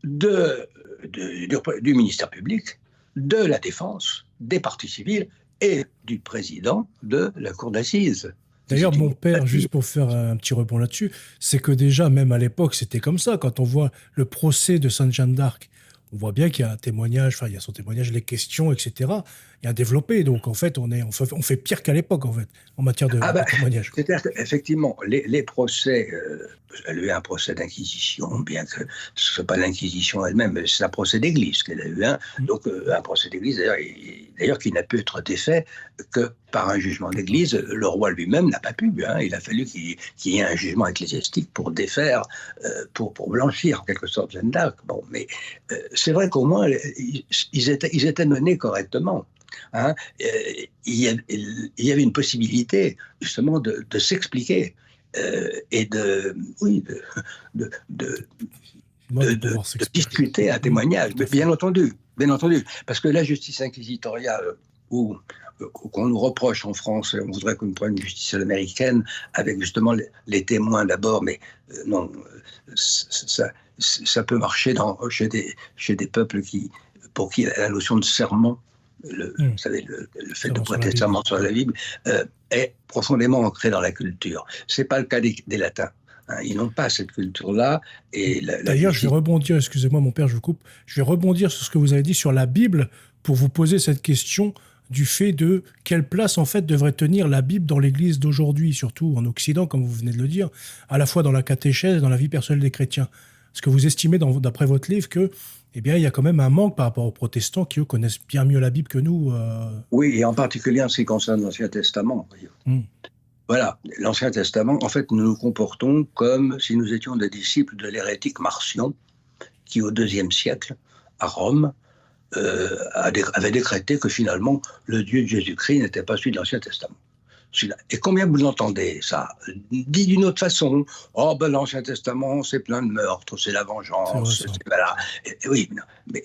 du ministère public, de la défense, des parties civiles et du président de la cour d'assises. D'ailleurs, mon père, juste pour faire un petit rebond là-dessus, c'est que déjà, même à l'époque, c'était comme ça. Quand on voit le procès de Sainte Jeanne d'Arc, on voit bien qu'il y a un témoignage, enfin, il y a son témoignage, les questions, etc. Il y a un développé. Donc, en fait, on fait pire qu'à l'époque, en fait, en matière de témoignage. C'est-à-dire qu'effectivement, les procès, elle a eu un procès d'inquisition, bien que ce ne soit pas l'inquisition elle-même, mais c'est un procès d'église qu'elle a eu. Donc, un procès d'église, d'ailleurs, qui n'a pu être défait que par un jugement d'église. Le roi lui-même n'a pas pu. Il a fallu qu'il y ait un jugement ecclésiastique pour défaire, pour blanchir, en quelque sorte, Jeanne d'Arc. Bon, mais c'est vrai qu'au moins, ils étaient menés correctement. Il y avait une possibilité justement de s'expliquer et de discuter un témoignage, bien entendu, parce que la justice inquisitoriale qu'on nous reproche en France, on voudrait qu'on prenne une justice américaine avec justement les témoins d'abord, mais non, ça peut marcher chez des peuples pour qui la notion de serment, vous savez, le fait de prêter serment sur la Bible, est profondément ancré dans la culture. Ce n'est pas le cas des Latins. Ils n'ont pas cette culture-là. D'ailleurs, je vais rebondir, excusez-moi mon père, je vous coupe, je vais rebondir sur ce que vous avez dit sur la Bible pour vous poser cette question du fait de quelle place en fait devrait tenir la Bible dans l'Église d'aujourd'hui, surtout en Occident, comme vous venez de le dire, à la fois dans la catéchèse et dans la vie personnelle des chrétiens. Est-ce que vous estimez, d'après votre livre, que il y a quand même un manque par rapport aux protestants qui, eux, connaissent bien mieux la Bible que nous Oui, et en particulier en ce qui concerne l'Ancien Testament. Voilà, l'Ancien Testament, en fait, nous nous comportons comme si nous étions des disciples de l'hérétique Marcion, qui, au IIe siècle, à Rome, avait décrété que finalement, le Dieu de Jésus-Christ n'était pas celui de l'Ancien Testament. Et combien vous l'entendez, ça? Dit d'une autre façon, l'Ancien Testament, c'est plein de meurtres, c'est la vengeance, voilà. Oui, mais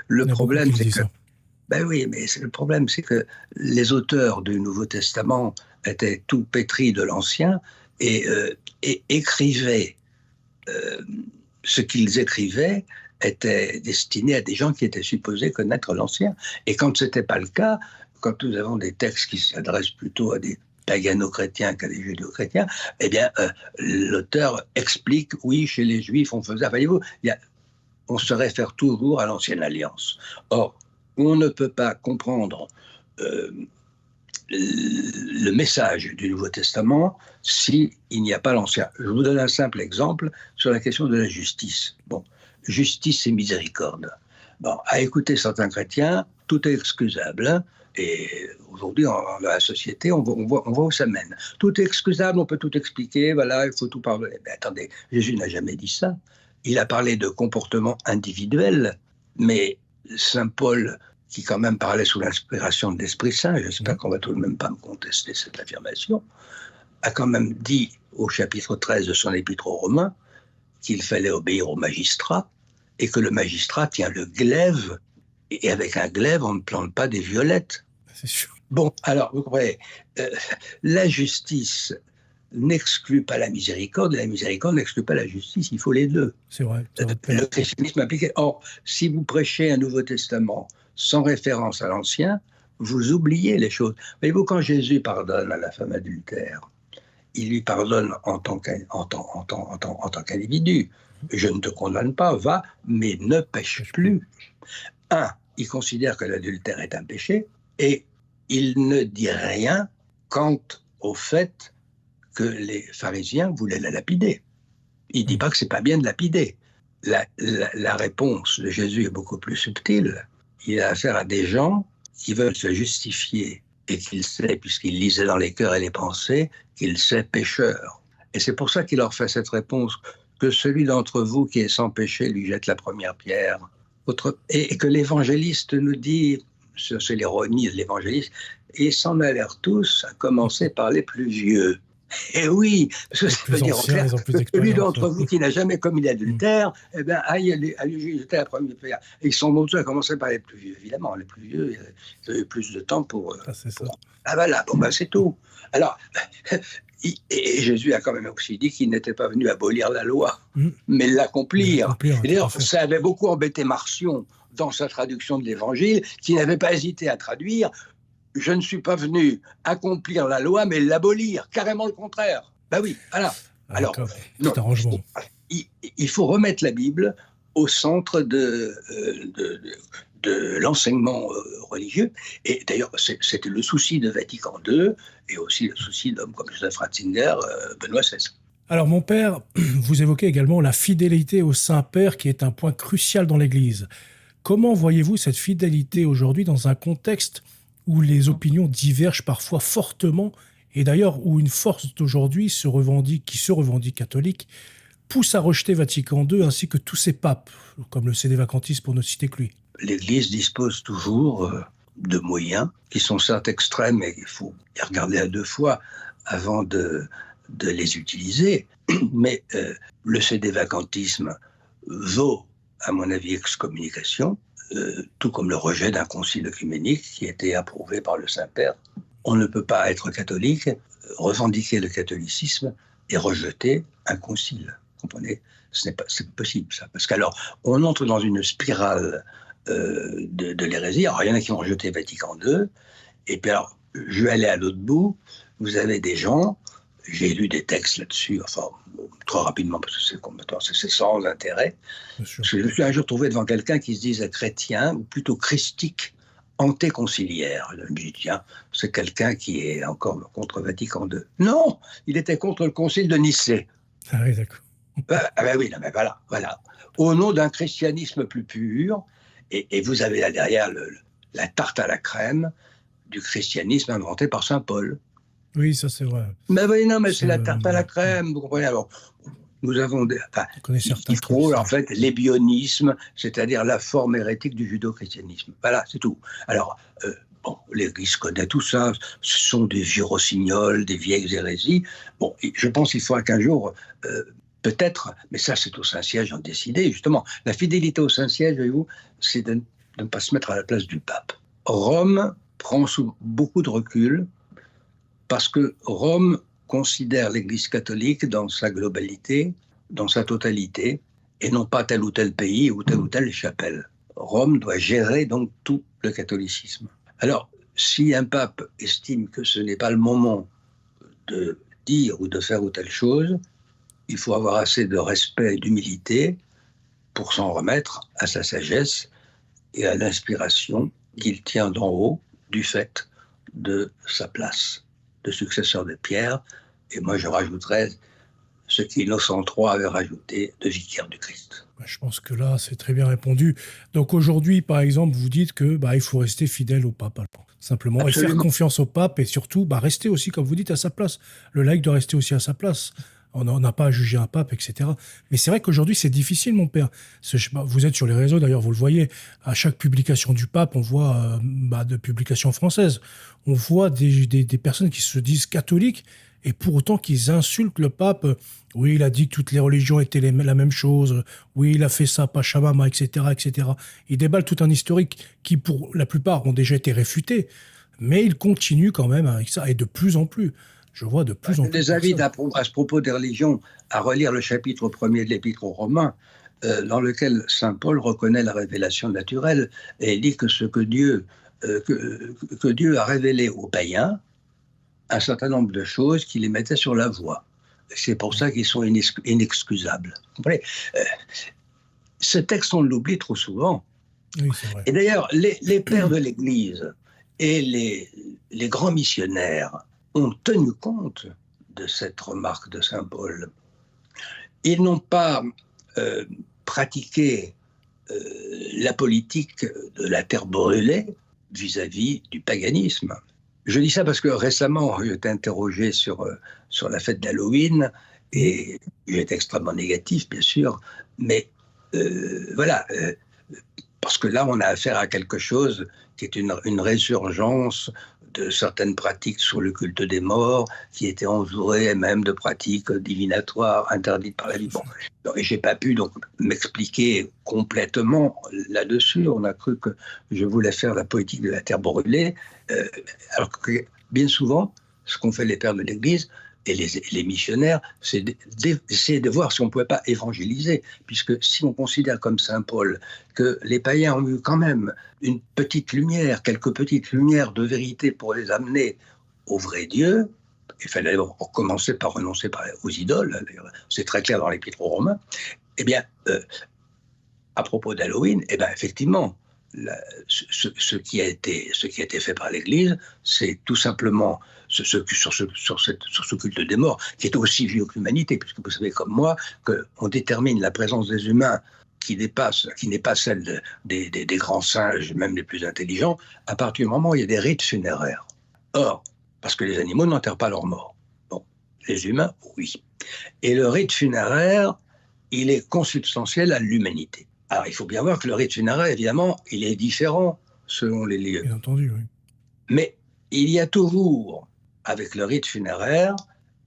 le problème, c'est que... le problème, c'est que les auteurs du Nouveau Testament étaient tout pétris de l'Ancien et écrivaient ce qu'ils écrivaient était destiné à des gens qui étaient supposés connaître l'Ancien. Et quand ce n'était pas le cas, quand nous avons des textes qui s'adressent plutôt à des pagano-chrétiens qu'à des judéo-chrétiens, l'auteur explique, oui, chez les Juifs, on faisait... Voyez-vous, on se réfère toujours à l'Ancienne Alliance. Or, on ne peut pas comprendre le message du Nouveau Testament s'il n'y a pas l'Ancien. Je vous donne un simple exemple sur la question de la justice. Bon, justice et miséricorde. Bon, à écouter certains chrétiens, tout est excusable. Et aujourd'hui, dans la société, on voit où ça mène. Tout est excusable, on peut tout expliquer, voilà, il faut tout pardonner. Mais attendez, Jésus n'a jamais dit ça. Il a parlé de comportement individuel, mais Saint Paul, qui quand même parlait sous l'inspiration de l'Esprit Saint, j'espère qu'on ne va tout de même pas me contester cette affirmation, a quand même dit au chapitre 13 de son épître aux Romains qu'il fallait obéir au magistrat et que le magistrat tient le glaive, et avec un glaive, on ne plante pas des violettes. C'est sûr. Bon, alors, vous comprenez, la justice n'exclut pas la miséricorde, et la miséricorde n'exclut pas la justice, il faut les deux. C'est vrai. Le christianisme appliqué. Or, si vous prêchez un Nouveau Testament sans référence à l'Ancien, vous oubliez les choses. Voyez-vous, quand Jésus pardonne à la femme adultère, il lui pardonne en tant qu'individu. je ne te condamne pas, va, mais ne pêche plus. Il considère que l'adultère est un péché, et il ne dit rien quant au fait que les pharisiens voulaient la lapider. Il ne dit pas que c'est pas bien de lapider. La réponse de Jésus est beaucoup plus subtile. Il a affaire à des gens qui veulent se justifier et qu'il sait, puisqu'il lisait dans les cœurs et les pensées, qu'il sait pécheur. Et c'est pour ça qu'il leur fait cette réponse, que celui d'entre vous qui est sans péché lui jette la première pierre. Et que l'évangéliste nous dit, c'est l'ironie de l'évangéliste, ils s'en allèrent tous, à commencer par les plus vieux. Et oui, parce que ça veut dire en clair que celui d'entre vous qui n'a jamais commis l'adultère, eh bien, allez jeter la première pierre. Et ils sont tous à commencer par les plus vieux, évidemment. Les plus vieux, ils ont eu plus de temps pour... Ah voilà, bon ben c'est tout. Alors, et Jésus a quand même aussi dit qu'il n'était pas venu abolir la loi, mais l'accomplir. Et d'ailleurs, ça avait beaucoup embêté Marcion dans sa traduction de l'Évangile, qui n'avait pas hésité à traduire « Je ne suis pas venu accomplir la loi, mais l'abolir », carrément le contraire. Ben oui, voilà. Alors, non, il faut remettre la Bible au centre de l'enseignement religieux. Et d'ailleurs, c'était le souci de Vatican II et aussi le souci d'hommes comme Joseph Ratzinger, Benoît XVI. Alors, mon père, vous évoquez également la fidélité au Saint-Père qui est un point crucial dans l'Église. Comment voyez-vous cette fidélité aujourd'hui dans un contexte où les opinions divergent parfois fortement et d'ailleurs où une force d'aujourd'hui qui se revendique catholique pousse à rejeter Vatican II ainsi que tous ses papes, comme le sédévacantisme pour ne citer que lui? L'Église dispose toujours de moyens qui sont certes extrêmes et il faut y regarder à deux fois avant de les utiliser. Mais le sédévacantisme vaut, à mon avis, excommunication, tout comme le rejet d'un concile œcuménique qui a été approuvé par le Saint-Père. On ne peut pas être catholique, revendiquer le catholicisme et rejeter un concile. Vous comprenez ? C'est possible, ça. Parce qu'alors, on entre dans une spirale de l'hérésie. Alors, il y en a qui ont rejeté Vatican II. Et puis, alors, je vais aller à l'autre bout. Vous avez des gens, j'ai lu des textes là-dessus, enfin, trop rapidement, parce que c'est sans intérêt. Parce que je me suis un jour trouvé devant quelqu'un qui se disait chrétien, ou plutôt christique, antéconciliaire. Je me dis, tiens, c'est quelqu'un qui est encore contre Vatican II. Non, il était contre le concile de Nicée. Ah oui, d'accord. Ah ben oui, non, mais voilà. Au nom d'un christianisme plus pur, et vous avez là derrière la tarte à la crème du christianisme inventé par saint Paul. Oui, ça c'est vrai. Mais oui, non, mais c'est la tarte à la crème, vous comprenez. Alors, nous avons il faut en fait l'ébionisme, c'est-à-dire la forme hérétique du judo-christianisme. Voilà, c'est tout. Alors, l'Église connaît tout ça, ce sont des vieux rossignols, des vieilles hérésies. Bon, je pense qu'il faudra qu'un jour, peut-être, mais ça c'est au Saint-Siège d'en décider, justement. La fidélité au Saint-Siège, voyez-vous, c'est de ne pas se mettre à la place du pape. Rome prend sous beaucoup de recul, parce que Rome considère l'Église catholique dans sa globalité, dans sa totalité, et non pas tel ou tel pays ou telle chapelle. Rome doit gérer donc tout le catholicisme. Alors, si un pape estime que ce n'est pas le moment de dire ou de faire ou telle chose, il faut avoir assez de respect et d'humilité pour s'en remettre à sa sagesse et à l'inspiration qu'il tient d'en haut du fait de sa place de successeur de Pierre, et moi je rajouterais ce qu'Innocent III avait rajouté de vicaire du Christ. Je pense que là, c'est très bien répondu. Donc aujourd'hui, par exemple, vous dites que il faut rester fidèle au pape, simplement, absolument. Et faire confiance au pape, et surtout rester aussi, comme vous dites, à sa place. Le laïc doit rester aussi à sa place. On n'a pas à juger un pape, etc. Mais c'est vrai qu'aujourd'hui, c'est difficile, mon père. Vous êtes sur les réseaux, d'ailleurs, vous le voyez. À chaque publication du pape, on voit de publications françaises. On voit des personnes qui se disent catholiques et pour autant qu'ils insultent le pape. Oui, il a dit que toutes les religions étaient la même chose. Oui, il a fait ça, Pachamama, etc., etc. Il déballe tout un historique qui, pour la plupart, ont déjà été réfutés. Mais il continue quand même avec ça, et de plus en plus. Je vois de plus en plus. Je les invite à ce propos des religions à relire le chapitre 1er de l'Épître aux Romains, dans lequel saint Paul reconnaît la révélation naturelle et dit que ce que Dieu a révélé aux païens, un certain nombre de choses qui les mettaient sur la voie. C'est pour ça qu'ils sont inexcusables. Vous comprenez? Ce texte, on l'oublie trop souvent. Oui, c'est vrai. Et d'ailleurs, les pères de l'Église et les grands missionnaires ont tenu compte de cette remarque de saint Paul. Ils n'ont pas pratiqué la politique de la terre brûlée vis-à-vis du paganisme. Je dis ça parce que récemment, j'ai été interrogé sur la fête d'Halloween et j'ai été extrêmement négatif, bien sûr, mais voilà, parce que là, on a affaire à quelque chose qui est une résurgence de certaines pratiques sur le culte des morts, qui étaient entourées même de pratiques divinatoires interdites par la Bible. Bon, et j'ai pas pu donc m'expliquer complètement là-dessus. On a cru que je voulais faire la politique de la terre brûlée, alors que bien souvent, ce qu'ont fait les pères de l'Église et les missionnaires, c'est d'essayer de voir si on ne pouvait pas évangéliser, puisque si on considère comme saint Paul que les païens ont eu quand même une petite lumière, quelques petites lumières de vérité pour les amener au vrai Dieu, il fallait commencer par renoncer aux idoles, c'est très clair dans l'Épître aux Romains, eh bien, à propos d'Halloween, eh bien, effectivement, ce qui a été fait par l'Église, c'est tout simplement sur ce culte des morts, qui est aussi vieux que l'humanité, puisque vous savez comme moi qu'on détermine la présence des humains qui n'est pas celle des grands singes, même les plus intelligents, à partir du moment où il y a des rites funéraires. Or, parce que les animaux n'enterrent pas leurs morts. Bon, les humains, oui. Et le rite funéraire, il est consubstantiel à l'humanité. Alors, il faut bien voir que le rite funéraire, évidemment, il est différent selon les lieux. Bien entendu, oui. Mais il y a toujours, avec le rite funéraire,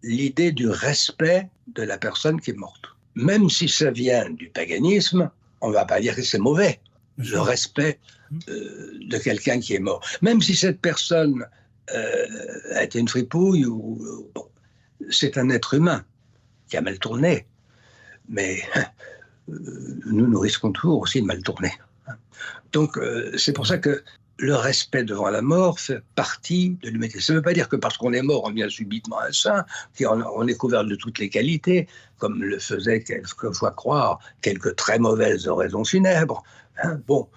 l'idée du respect de la personne qui est morte. Même si ça vient du paganisme, on ne va pas dire que c'est mauvais, le respect de quelqu'un qui est mort. Même si cette personne a été une fripouille, bon, c'est un être humain qui a mal tourné. Mais nous risquons toujours aussi de mal tourner. Donc, c'est pour ça que le respect devant la mort fait partie de l'humanité. Ça ne veut pas dire que parce qu'on est mort, on devient subitement un saint, qu'on est couvert de toutes les qualités, comme le faisaient quelquefois croire quelques très mauvaises oraisons funèbres. Bon,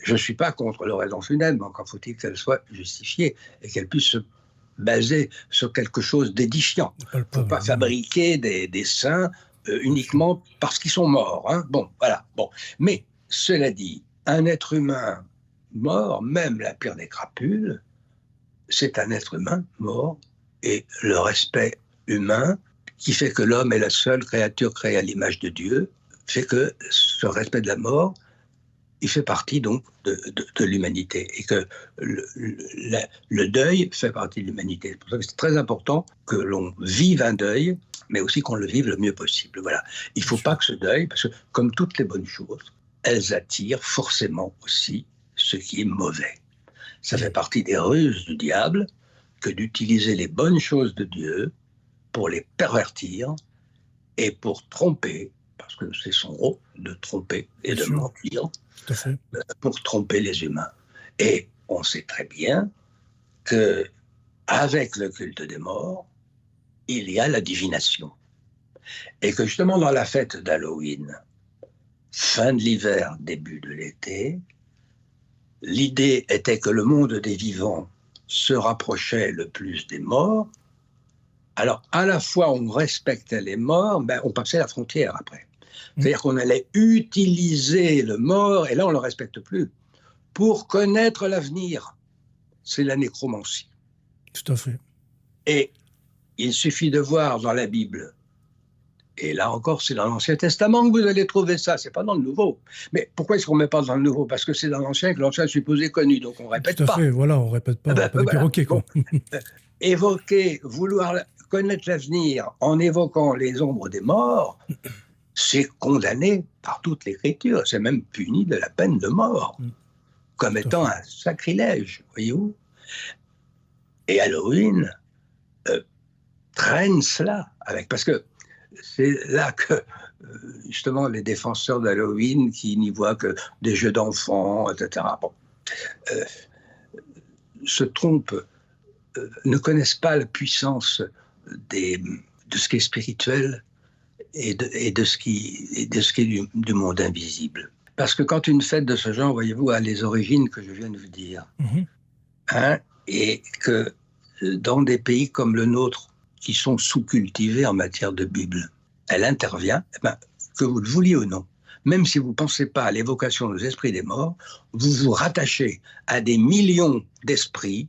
je ne suis pas contre l'oraison funèbre, mais encore faut-il qu'elle soit justifiée et qu'elle puisse se baser sur quelque chose d'édifiant. Il ne faut pas fabriquer des saints uniquement parce qu'ils sont morts. Bon, voilà. Bon. Mais, cela dit, un être humain mort, même la pire des crapules, c'est un être humain mort, et le respect humain, qui fait que l'homme est la seule créature créée à l'image de Dieu, fait que ce respect de la mort, il fait partie donc de l'humanité, et que le deuil fait partie de l'humanité. C'est pour ça que c'est très important que l'on vive un deuil, mais aussi qu'on le vive le mieux possible. Voilà. Il ne faut pas que ce deuil, parce que comme toutes les bonnes choses, elles attirent forcément aussi ce qui est mauvais. Ça fait partie des ruses du diable que d'utiliser les bonnes choses de Dieu pour les pervertir et pour tromper, parce que c'est son rôle de tromper et de mentir, pour tromper les humains. Et on sait très bien qu'avec le culte des morts, il y a la divination. Et que justement dans la fête d'Halloween, fin de l'hiver, début de l'été, l'idée était que le monde des vivants se rapprochait le plus des morts. Alors, à la fois, on respectait les morts, mais on passait la frontière après. C'est-à-dire qu'on allait utiliser le mort, et là, on ne le respecte plus, pour connaître l'avenir. C'est la nécromancie. Tout à fait. Et il suffit de voir dans la Bible, et là encore, c'est dans l'Ancien Testament que vous allez trouver ça, c'est pas dans le Nouveau. Mais pourquoi est-ce qu'on ne met pas dans le Nouveau? Parce que c'est dans l'Ancien que l'Ancien est supposé connu, donc on ne répète pas. Tout à fait, voilà, on ne répète pas, pas des perroquets, quoi. Bon, évoquer, vouloir connaître l'avenir en évoquant les ombres des morts, c'est condamné par toute l'Écriture, c'est même puni de la peine de mort, comme étant un sacrilège, voyez-vous. Et Halloween traîne cela avec, parce que c'est là que, justement, les défenseurs d'Halloween qui n'y voient que des jeux d'enfants, etc., bon, se trompent, ne connaissent pas la puissance des de ce qui est spirituel et de ce qui est du monde invisible. Parce que quand une fête de ce genre, voyez-vous, a les origines que je viens de vous dire, hein, et que dans des pays comme le nôtre, qui sont sous-cultivés en matière de Bible, elle intervient, que vous le vouliez ou non. Même si vous ne pensez pas à l'évocation des esprits des morts, vous vous rattachez à des millions d'esprits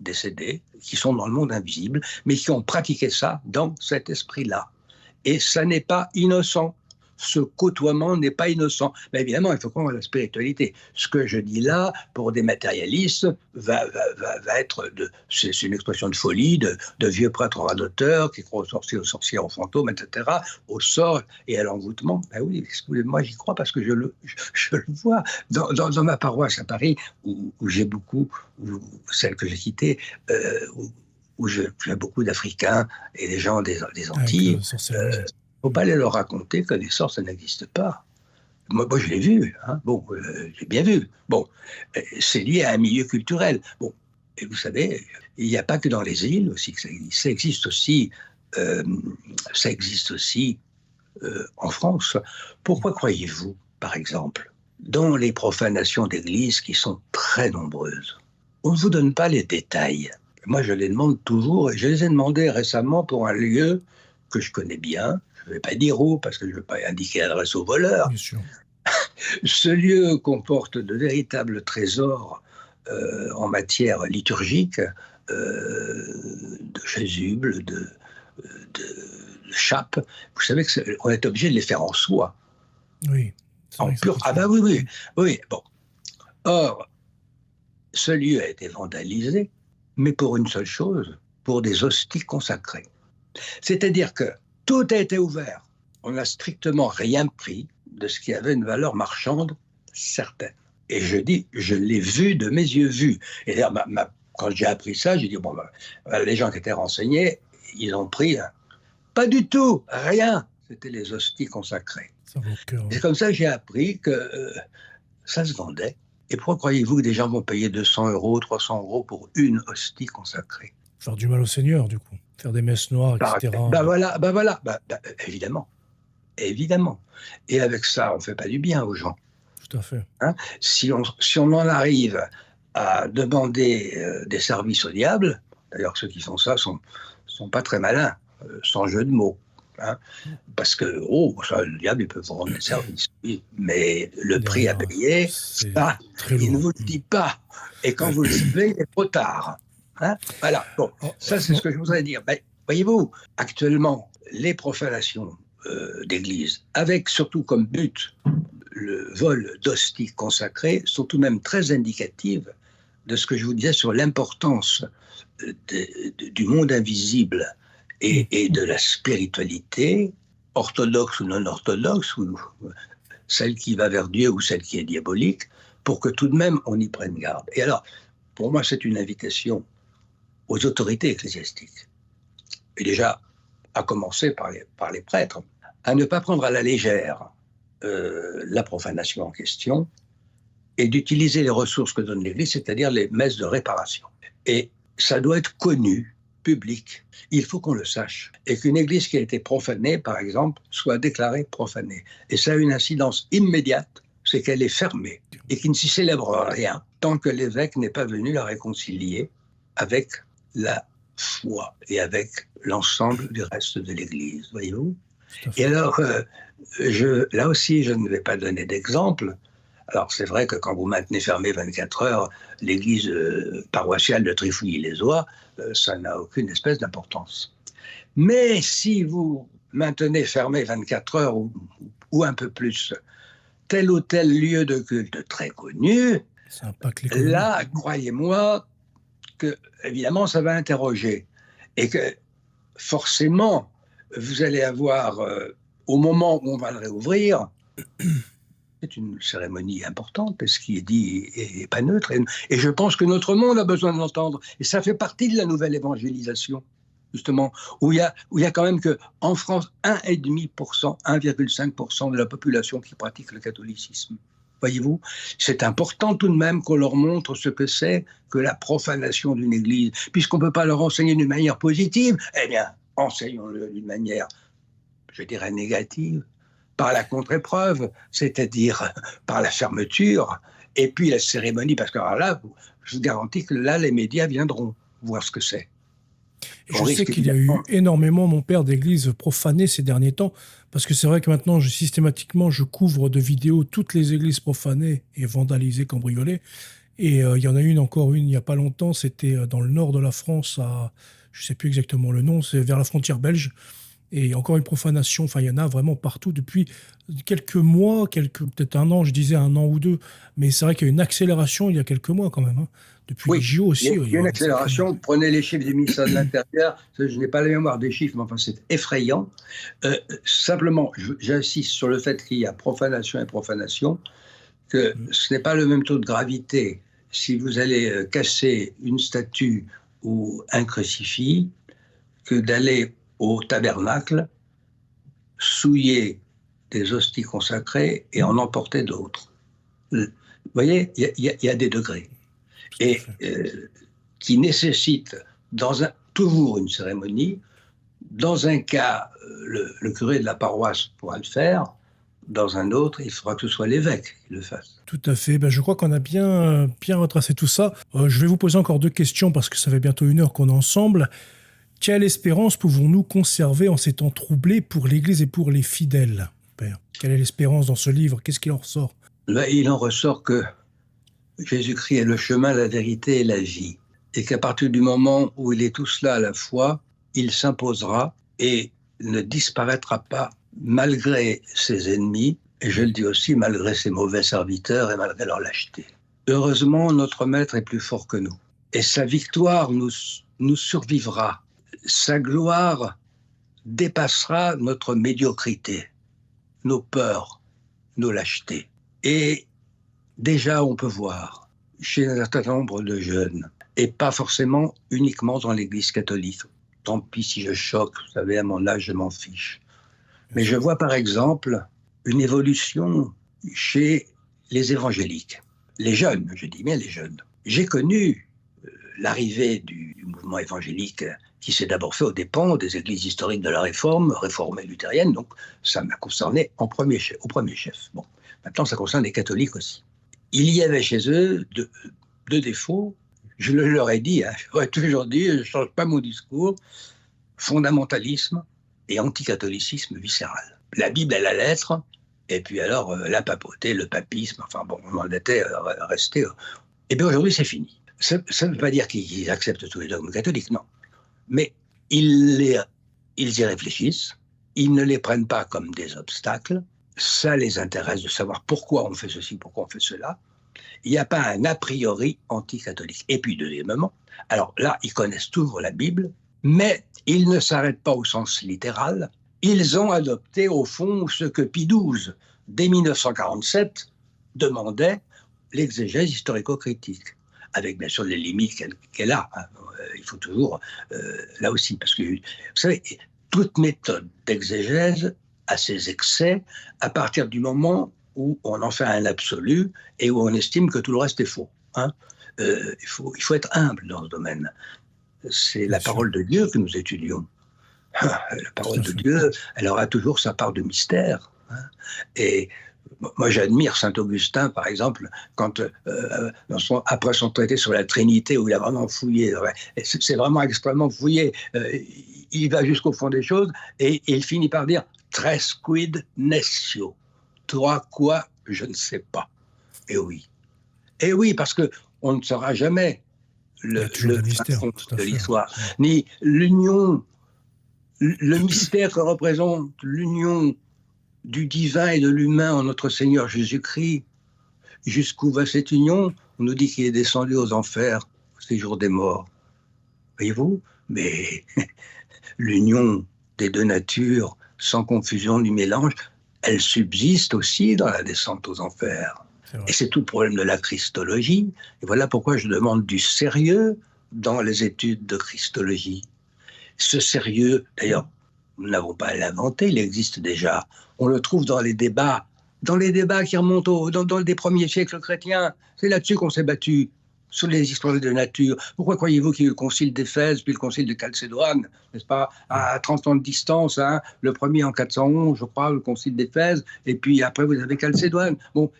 décédés qui sont dans le monde invisible, mais qui ont pratiqué ça dans cet esprit-là. Et ça n'est pas innocent. Ce côtoiement n'est pas innocent. Mais évidemment, il faut croire à la spiritualité. Ce que je dis là, pour des matérialistes, va être c'est une expression de folie, de vieux prêtres radoteurs qui croient aux sorciers, aux fantômes, etc., au sort et à l'envoûtement. Ben oui, moi j'y crois parce que je le vois. Dans ma paroisse à Paris, où j'ai beaucoup, celle que j'ai quittée, où j'ai beaucoup d'Africains et des gens des Antilles. Il ne faut pas aller leur raconter que les sorts, ça n'existe pas. Moi, je l'ai vu. Hein. Bon, j'ai bien vu. Bon, c'est lié à un milieu culturel. Bon, et vous savez, il n'y a pas que dans les îles aussi que ça existe. Ça existe aussi en France. Pourquoi croyez-vous, par exemple, dans les profanations d'églises qui sont très nombreuses, on ne vous donne pas les détails. Moi, je les demande toujours, et je les ai demandés récemment pour un lieu que je connais bien. Je ne vais pas dire où, parce que je ne veux pas indiquer l'adresse aux voleurs. Bien sûr. Ce lieu comporte de véritables trésors en matière liturgique, de chasubles, de chapes. Vous savez qu'on est obligé de les faire en soie. Oui. En pur. Ah ben oui. Bon. Or, ce lieu a été vandalisé, mais pour une seule chose, pour des hosties consacrées. C'est-à-dire que tout a été ouvert. On n'a strictement rien pris de ce qui avait une valeur marchande certaine. Et je dis, je l'ai vu de mes yeux vus. Et d'ailleurs, quand j'ai appris ça, j'ai dit, les gens qui étaient renseignés, ils ont pris pas du tout, rien. C'était les hosties consacrées. Ça va au cœur, oui. C'est comme ça que j'ai appris que ça se vendait. Et pourquoi croyez-vous que des gens vont payer 200 €, 300 € pour une hostie consacrée? Faire du mal au Seigneur, du coup. Faire des messes noires, etc. Évidemment. Et avec ça, on ne fait pas du bien aux gens. Tout à fait. Hein, si on en arrive à demander des services au diable, d'ailleurs ceux qui font ça sont pas très malins, sans jeu de mots. Hein, parce que, le diable, il peut vous rendre des services. Oui, mais le prix à payer, ça, il ne vous le dit pas. Et quand vous le savez, il est trop tard. Hein, voilà, bon, ça c'est ce que je voudrais dire. Ben, voyez-vous, actuellement, les profanations d'église, avec surtout comme but le vol d'hosties consacrées, sont tout de même très indicatives de ce que je vous disais sur l'importance du monde invisible et de la spiritualité, orthodoxe ou non orthodoxe, ou celle qui va vers Dieu ou celle qui est diabolique, pour que tout de même on y prenne garde. Et alors, pour moi, c'est une invitation aux autorités ecclésiastiques, et déjà à commencer par les prêtres, à ne pas prendre à la légère la profanation en question et d'utiliser les ressources que donne l'Église, c'est-à-dire les messes de réparation. Et ça doit être connu, public. Il faut qu'on le sache. Et qu'une église qui a été profanée, par exemple, soit déclarée profanée. Et ça a une incidence immédiate, c'est qu'elle est fermée et qu'il ne s'y célèbre rien tant que l'évêque n'est pas venu la réconcilier avec la foi et avec l'ensemble du reste de l'Église, voyez-vous. Et alors, là aussi, je ne vais pas donner d'exemple. Alors, c'est vrai que quand vous maintenez fermé 24 heures l'église paroissiale de Trifouilly-les-Oies, ça n'a aucune espèce d'importance. Mais si vous maintenez fermé 24 heures ou un peu plus tel ou tel lieu de culte très connu, là, croyez-moi que, évidemment, ça va interroger. Et que, forcément, vous allez avoir, au moment où on va le réouvrir, c'est une cérémonie importante, ce qui est dit n'est pas neutre. Et je pense que notre monde a besoin de l'entendre. Et ça fait partie de la nouvelle évangélisation, justement, où il y a quand même qu'en France, 1,5%, 1,5% de la population qui pratique le catholicisme. Voyez-vous, c'est important tout de même qu'on leur montre ce que c'est que la profanation d'une église. Puisqu'on ne peut pas leur enseigner d'une manière positive, eh bien, enseignons-le d'une manière, je dirais, négative, par la contre-épreuve, c'est-à-dire par la fermeture, et puis la cérémonie, parce que alors là, je vous garantis que là, les médias viendront voir ce que c'est. Et je sais qu'il y a eu énormément, mon père, d'églises profanées ces derniers temps, parce que c'est vrai que maintenant, systématiquement, je couvre de vidéos toutes les églises profanées et vandalisées, cambriolées. Et il y en a encore une il n'y a pas longtemps, c'était dans le nord de la France, je ne sais plus exactement le nom, c'est vers la frontière belge. Et encore une profanation, enfin il y en a vraiment partout depuis quelques mois, peut-être un an, je disais un an ou deux, mais c'est vrai qu'il y a une accélération il y a quelques mois quand même. Hein. Depuis les JO aussi. Il y a une accélération. Prenez les chiffres du ministère de l'Intérieur, je n'ai pas la mémoire des chiffres, mais enfin c'est effrayant. Simplement, j'insiste sur le fait qu'il y a profanation et profanation, que ce n'est pas le même taux de gravité si vous allez casser une statue ou un crucifix que d'aller au tabernacle, souiller des hosties consacrées et en emporter d'autres. Vous voyez, il y a des degrés. Et qui nécessitent toujours une cérémonie. Dans un cas, le curé de la paroisse pourra le faire. Dans un autre, il faudra que ce soit l'évêque qui le fasse. Tout à fait. Je crois qu'on a bien retracé tout ça. Je vais vous poser encore 2 questions parce que ça fait bientôt 1 heure qu'on est ensemble. Quelle espérance pouvons-nous conserver en ces temps troublés pour l'Église et pour les fidèles, Père ? Quelle est l'espérance dans ce livre ? Qu'est-ce qu'il en ressort ? Là, il en ressort que Jésus-Christ est le chemin, la vérité et la vie. Et qu'à partir du moment où il est tout cela à la fois, il s'imposera et ne disparaîtra pas malgré ses ennemis, et je le dis aussi malgré ses mauvais serviteurs et malgré leur lâcheté. Heureusement, notre Maître est plus fort que nous. Et sa victoire nous survivra. Sa gloire dépassera notre médiocrité, nos peurs, nos lâchetés. Et déjà, on peut voir chez un certain nombre de jeunes, et pas forcément uniquement dans l'Église catholique. Tant pis si je choque, vous savez, à mon âge, je m'en fiche. Mais je vois par exemple une évolution chez les évangéliques. Les jeunes, je dis bien les jeunes. J'ai connu l'arrivée du mouvement évangélique qui s'est d'abord fait aux dépens des églises historiques de la Réforme, réformée luthérienne, donc ça m'a concerné au premier chef. Bon, maintenant ça concerne les catholiques aussi. Il y avait chez eux deux défauts. Je leur ai dit, j'aurais toujours dit, je ne change pas mon discours, fondamentalisme et anticatholicisme viscéral. La Bible à la lettre, et puis alors la papauté, le papisme, enfin bon, on en était resté. Et bien aujourd'hui c'est fini. Ça ne veut pas dire qu'ils acceptent tous les dogmes catholiques, non. Mais ils y réfléchissent, ils ne les prennent pas comme des obstacles, ça les intéresse de savoir pourquoi on fait ceci, pourquoi on fait cela. Il n'y a pas un a priori anticatholique. Et puis deuxièmement, alors là, ils connaissent toujours la Bible, mais ils ne s'arrêtent pas au sens littéral. Ils ont adopté au fond ce que Pie XII, dès 1947, demandait, l'exégèse historico-critique, avec bien sûr les limites qu'elle a. Il faut toujours, là aussi, parce que, vous savez, toute méthode d'exégèse a ses excès à partir du moment où on en fait un absolu et où on estime que tout le reste est faux. Hein. Il faut être humble dans ce domaine. C'est la parole de Dieu que nous étudions. La parole de Dieu, elle aura toujours sa part de mystère. Hein. Et moi, j'admire saint Augustin, par exemple, quand après son traité sur la Trinité, où il a vraiment fouillé, c'est vraiment extrêmement fouillé, il va jusqu'au fond des choses, et il finit par dire « Tres quid nescio ». Toi, quoi, je ne sais pas. Et oui, parce qu'on ne saura jamais le fond de l'histoire, ni l'union, le mystère que représente l'union du divin et de l'humain en notre Seigneur Jésus-Christ. Jusqu'où va cette union ? On nous dit qu'il est descendu aux enfers, au séjour des morts. Voyez-vous ? Mais l'union des deux natures, sans confusion ni mélange, elle subsiste aussi dans la descente aux enfers. Et c'est tout le problème de la christologie. Et voilà pourquoi je demande du sérieux dans les études de christologie. Ce sérieux, d'ailleurs, nous n'avons pas à l'inventer, il existe déjà. On le trouve dans les débats qui remontent dans les premiers siècles chrétiens. C'est là-dessus qu'on s'est battu. sur les histoires de nature. Pourquoi croyez-vous qu'il y a eu le concile d'Éphèse, puis le concile de Chalcédoine, n'est-ce pas, à 30 ans de distance, hein, le premier en 411, je crois, le concile d'Éphèse, et puis après vous avez Chalcédoine. Bon,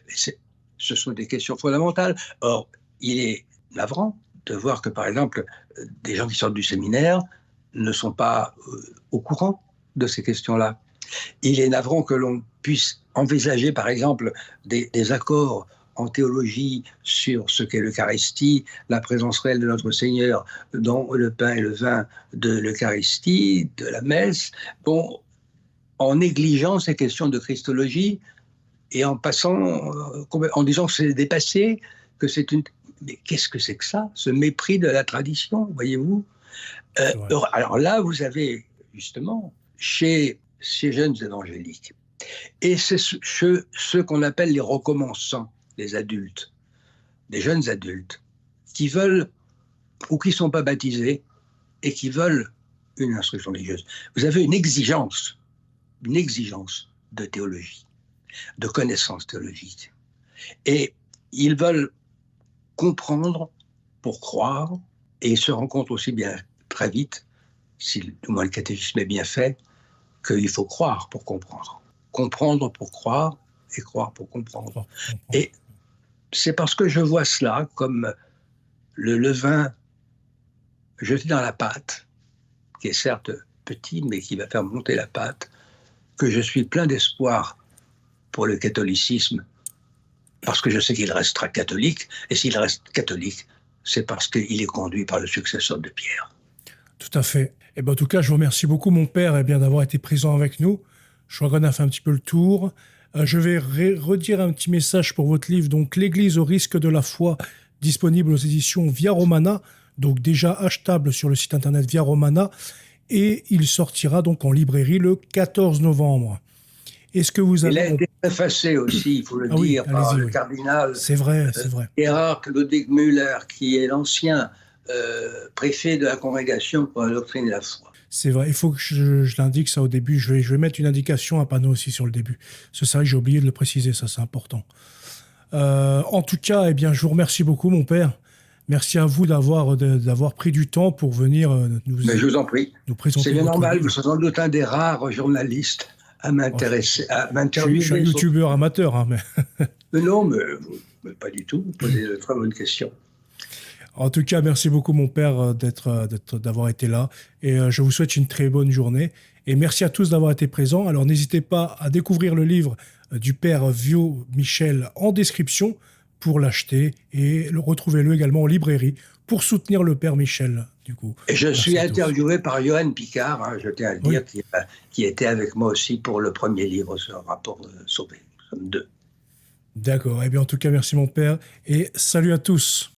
ce sont des questions fondamentales. Or, il est navrant de voir que, par exemple, des gens qui sortent du séminaire ne sont pas au courant de ces questions-là. Il est navrant que l'on puisse envisager, par exemple, des accords en théologie sur ce qu'est l'Eucharistie, la présence réelle de notre Seigneur dans le pain et le vin de l'Eucharistie, de la messe, bon, en négligeant ces questions de christologie et en en disant que c'est dépassé, que c'est une... Mais qu'est-ce que c'est que ça, ce mépris de la tradition, voyez-vous? Alors là, vous avez justement, chez ces jeunes évangéliques, et c'est ceux qu'on appelle les recommençants, les adultes, des jeunes adultes, qui veulent, ou qui ne sont pas baptisés, et qui veulent une instruction religieuse. Vous avez une exigence de théologie, de connaissances théologiques. Et ils veulent comprendre pour croire, et ils se rendent compte aussi bien très vite, si du moins le catéchisme est bien fait, qu'il faut croire pour comprendre. Comprendre pour croire, et croire pour comprendre. Et c'est parce que je vois cela comme le levain jeté dans la pâte, qui est certes petit, mais qui va faire monter la pâte, que je suis plein d'espoir pour le catholicisme, parce que je sais qu'il restera catholique, et s'il reste catholique, c'est parce qu'il est conduit par le successeur de Pierre. Tout à fait. Et ben, en tout cas, je vous remercie beaucoup, mon père, d'avoir été présent avec nous. Je crois qu'on a fait un petit peu le tour. Je vais redire un petit message pour votre livre, donc l'Église au risque de la foi, disponible aux éditions Via Romana, donc déjà achetable sur le site internet Via Romana, et il sortira donc en librairie le 14 novembre. Est-ce que vous avez... Il a été préfacé aussi, il faut le dire, par le cardinal Gerhard Ludwig Müller, qui est l'ancien préfet de la Congrégation pour la doctrine de la foi. C'est vrai, il faut que je l'indique ça au début. Je vais mettre une indication, un panneau aussi sur le début. C'est vrai que j'ai oublié de le préciser, ça c'est important. En tout cas, je vous remercie beaucoup, mon père. Merci à vous d'avoir pris du temps pour venir Mais je vous en prie. Nous présenter. C'est bien normal, vous êtes sans doute un des rares journalistes à m'intéresser, à m'interviewer. Je suis un youtubeur amateur, hein, mais non, mais pas du tout. Vous posez de très bonnes questions. En tout cas, merci beaucoup, mon père, d'avoir été là. Et je vous souhaite une très bonne journée. Et merci à tous d'avoir été présents. Alors, n'hésitez pas à découvrir le livre du père Viau Michel en description pour l'acheter. Et retrouvez-le également en librairie pour soutenir le père Michel, du coup. Et je suis interviewé par Johan Picard, hein, je tiens à le dire, qui était avec moi aussi pour le premier livre sur un rapport sauvé. Nous sommes deux. D'accord. En tout cas, merci, mon père. Et salut à tous.